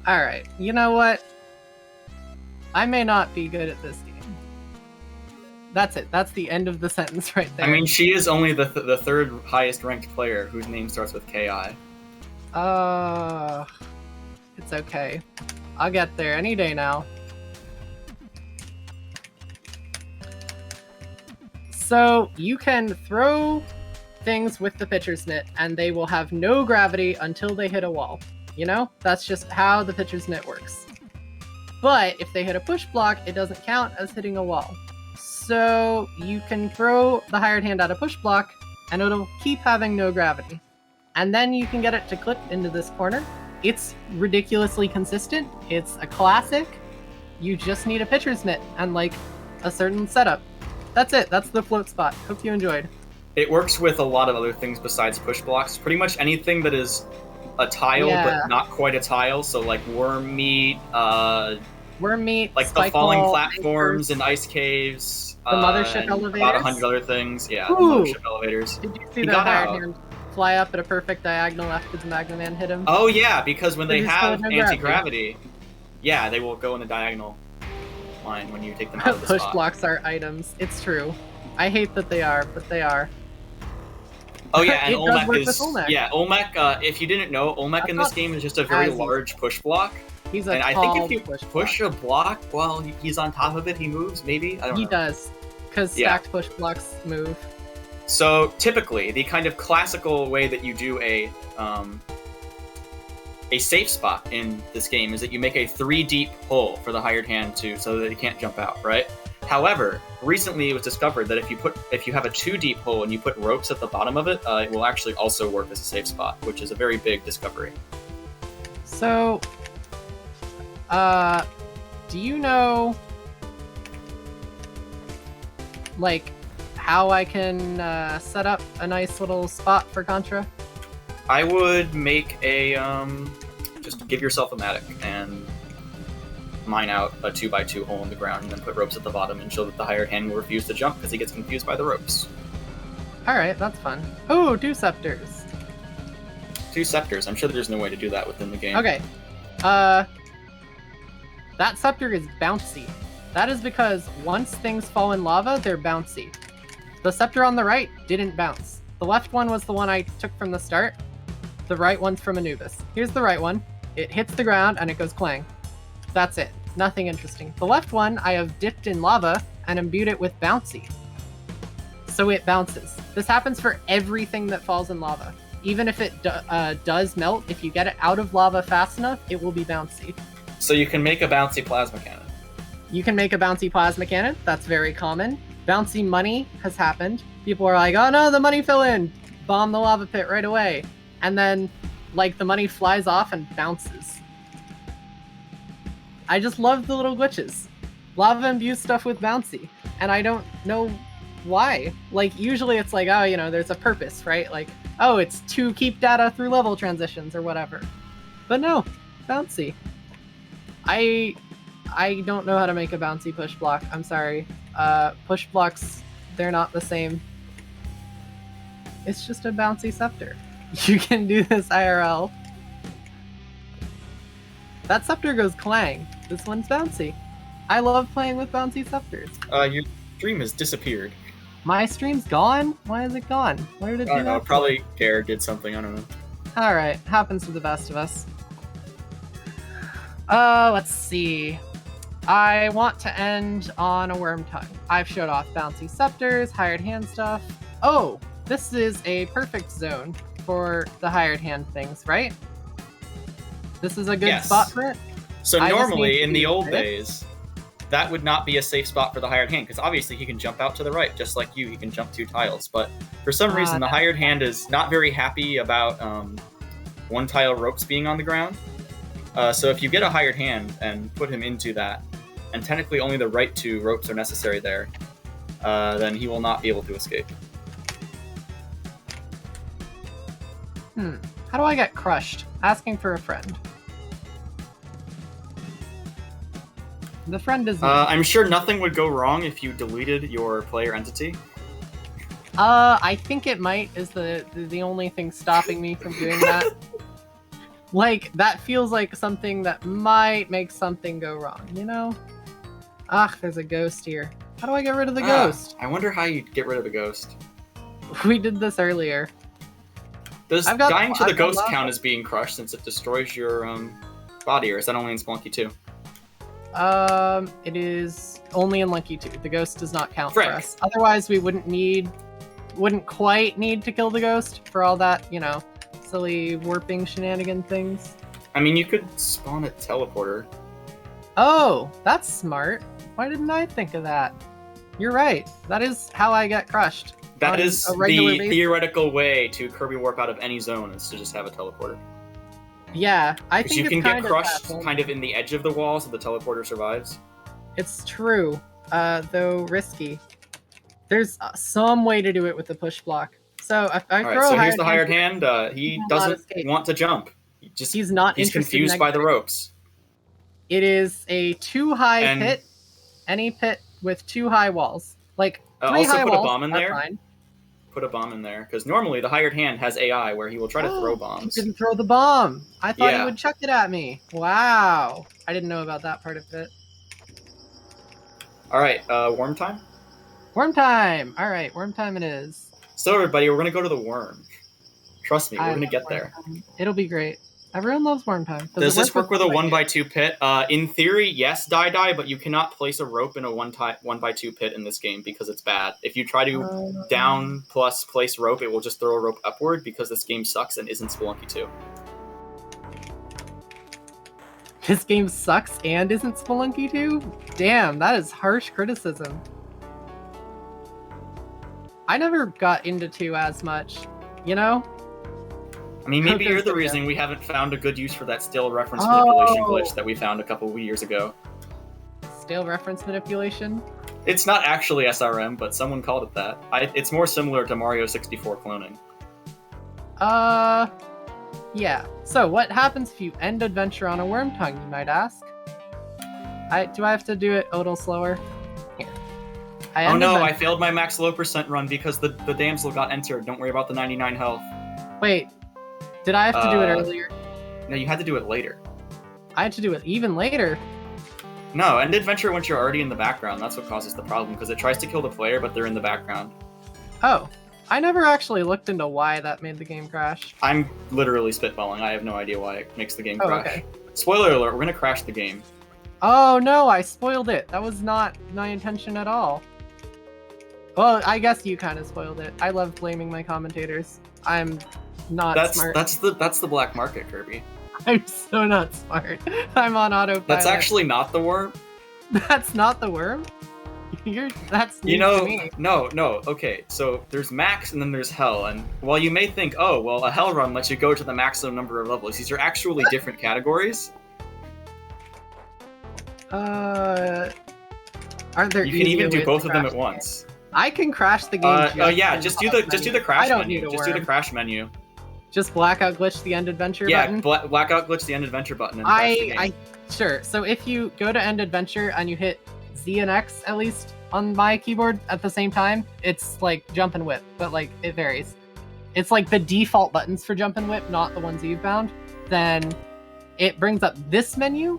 Alright, you know what? I may not be good at this game. That's it. That's the end of the sentence right there. I mean, she is only the third highest ranked player whose name starts with KI. It's okay. I'll get there any day now. So you can throw things with the pitcher's mitt and they will have no gravity until they hit a wall. You know? That's just how the pitcher's mitt works. But if they hit a push block, it doesn't count as hitting a wall. So you can throw the hired hand at a push block and it'll keep having no gravity. And then you can get it to clip into this corner. It's ridiculously consistent. It's a classic. You just need a pitcher's mitt and like a certain setup. That's it. That's the float spot. Hope you enjoyed. It works with a lot of other things besides push blocks. Pretty much anything that is a tile, but not quite a tile. So like worm meat, worm meat, like the falling platforms and ice caves, the mothership elevators, about 100 other things. Yeah, the Ooh. mothership elevators. Did you see the hired hand fly up at a perfect diagonal after the Magma Man hit him? Oh yeah, because when they They just have go no anti-gravity, yeah, they will go in the diagonal line when you take them out of the Push spot. blocks are items. It's true. I hate that they are, but they are. Oh yeah, and It does work Olmec with is Olmec. yeah, Olmec. If you didn't know, Olmec in this game is just a very as- large push block. He's a And I tall think if you push block. a block while he's on top of it, he moves. Maybe I don't He know. does, because Yeah. stacked push blocks move. So typically, the kind of classical way that you do a safe spot in this game is that you make a 3 deep hole for the hired hand so that he can't jump out, right? However, recently it was discovered that if you have a 2 deep hole and you put ropes at the bottom of it, it will actually also work as a safe spot, which is a very big discovery. So, do you know, like, how I can set up a nice little spot for Contra? I would make a just give yourself a matic and mine out a 2x2 hole in the ground and then put ropes at the bottom and show that the hired hand will refuse to jump because he gets confused by the ropes. Alright, that's fun. Oh, 2 scepters. 2 scepters. I'm sure there's no way to do that within the game. Okay. That scepter is bouncy. That is because once things fall in lava, they're bouncy. The scepter on the right didn't bounce. The left one was the one I took from the start. The right one's from Anubis. Here's the right one. It hits the ground and it goes clang. That's it. Nothing interesting. The left one I have dipped in lava and imbued it with bouncy. So it bounces. This happens for everything that falls in lava. Even if it does melt, if you get it out of lava fast enough, it will be bouncy. So you can make a bouncy plasma cannon. You can make a bouncy plasma cannon. That's very common. Bouncy money has happened. People are like, oh no, the money fell in. Bomb the lava pit right away. And then, like, the money flies off and bounces. I just love the little glitches. Lava imbues stuff with bouncy. And I don't know why. Like, usually it's like, oh, you know, there's a purpose, right? Like, oh, it's to keep data through level transitions or whatever. But no, bouncy. I don't know how to make a bouncy push block. I'm sorry. Push blocks, they're not the same. It's just a bouncy scepter. You can do this IRL. That scepter goes clang. This one's bouncy. I love playing with bouncy scepters. Your stream has disappeared. My stream's gone? Why is it gone? Why did it do I don't know. that? Probably Gare did something. I don't know. Alright, happens to the best of us. Let's see. I want to end on a worm tongue. I've showed off bouncy scepters, hired hand stuff. Oh, this is a perfect zone for the hired hand things, right? This is a good Yes. spot for it? So I just need normally in the to old hit it. days, that would not be a safe spot for the hired hand because obviously he can jump out to the right just like you. He can jump 2 tiles, but for some reason the no. hired hand is not very happy about 1 tile ropes being on the ground. So if you get a hired hand and put him into that, and technically only the right 2 ropes are necessary there, then he will not be able to escape. How do I get crushed? Asking for a friend. The friend is me. I'm sure nothing would go wrong if you deleted your player entity. I think it might is the only thing stopping me from doing that. Like, that feels like something that might make something go wrong, you know? Ah, there's a ghost here. How do I get rid of the ghost? I wonder how you get rid of the ghost. We did this earlier. Does I've got- dying to the I've got ghost lots count of- as being crushed since it destroys your body, or is that only in Spelunky 2? It is only in Lucky 2. The ghost does not count Frick. for us. Otherwise, we wouldn't quite need to kill the ghost for all that, you know, silly warping shenanigan things. I mean, you could spawn a teleporter. Oh, that's smart. Why didn't I think of that? You're right. That is how I get crushed. That On is a the regular basis. theoretical way to Kirby warp out of any zone, is to just have a teleporter. Yeah, I Because think you it's can get kind crushed of kind of in the edge of the wall, so the teleporter survives. It's true, though risky. There's some way to do it with the push block. So if I Alright, throw so a here's the hired hand, hand. He will not doesn't escape. want to jump. He's he's not interested in confused by the exiting. ropes. It is a too high And- pit. Any pit with too high walls, like three Also high put a walls, bomb in are there. fine. Put a bomb in there, because normally the hired hand has AI where he will try to throw He bombs. didn't throw the bomb. I thought he Yeah. would chuck it at me. Wow, I didn't know about that part of it. Alright, worm time? Worm time. All right, worm time it is. So everybody, we're gonna go to the worm. Trust me, we're I gonna love get worm there. time. It'll be great. Everyone loves worm time. Does it this work with a the 1x2 pit? In theory, yes, die, but you cannot place a rope in a 1x2 pit in this game because it's bad. If you try to down plus place rope, it will just throw a rope upward because this game sucks and isn't Spelunky 2. This game sucks and isn't Spelunky 2? Damn, that is harsh criticism. I never got into 2 as much, you know? I mean, maybe Okay, you're the so yeah. reason we haven't found a good use for that still reference manipulation Oh. glitch that we found a couple of years ago. Stale reference manipulation? It's not actually SRM, but someone called it that. It's more similar to Mario 64 cloning. Yeah. So, what happens if you end adventure on a worm tongue, you might ask? Do I have to do it a little slower? Here. I Oh end no, I adventure- failed my max low percent run because the damsel got entered. Don't worry about the 99 health. Wait, did I have to do it Uh, earlier? No, you had to do it later. I had to do it even later. No, end adventure once you're already in the background. That's what causes the problem, because it tries to kill the player, but they're in the background. Oh, I never actually looked into why that made the game crash. I'm literally spitballing. I have no idea why it makes the game Oh, crash. okay. Spoiler alert, we're gonna crash the game. Oh no, I spoiled it. That was not my intention at all. Well, I guess you kind of spoiled it. I love blaming my commentators. I'm not smart. That's the black market, Kirby. I'm so not smart. I'm on autopilot. That's actually not the worm. That's not the worm? That's You news know, to me. no, okay, so there's max and then there's hell, and while you may think, oh, well, a hell run lets you go to the maximum number of levels, these are actually different categories. Aren't there You can even easier do ways both to of them crash at once. I can crash the game. Yeah, in just the do the menu. crash I don't menu. need a Just do the worm. crash menu. Just blackout glitch the end adventure Yeah, button. blackout glitch the end adventure button and crash the game. I sure. So if you go to end adventure and you hit Z and X at least on my keyboard at the same time, it's like jump and whip, but like it varies. It's like the default buttons for jump and whip, not the ones you've found. Then it brings up this menu,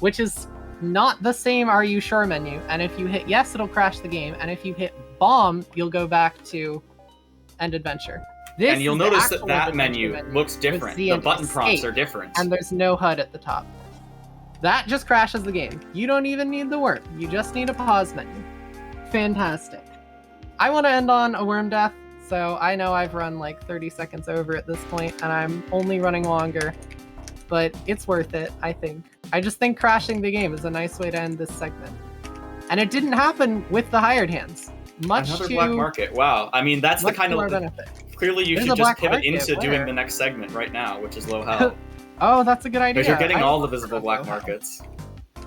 which is not the same Are You Sure menu. And if you hit yes, it'll crash the game. And if you hit bomb, you'll go back to end adventure. This And you'll is the notice that actual that adventure menu looks different. Z The and button prompts escape. are different. and there's no HUD at the top. That just crashes the game. You don't even need the worm. You just need a pause menu. Fantastic. I want to end on a worm death, so I know I've run like 30 seconds over at this point, and I'm only running longer. But it's worth it, I think. I just think crashing the game is a nice way to end this segment. And it didn't happen with the hired hands. Much Another to, black market. Wow. I mean, that's the much kind to our of... benefit. Clearly, you There's should a just black pivot market, into doing where? the next segment right now, which is low hell. Oh, that's a good idea. Because you're getting I all the don't visible know black how. markets.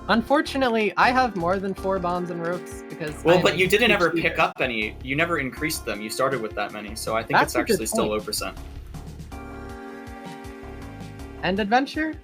Unfortunately, I have more than 4 bombs and ropes because. Well, I'm but a you didn't huge ever cheater. pick up any. You never increased them. You started with that many, so I think That's it's a good actually still point. low percent. End adventure?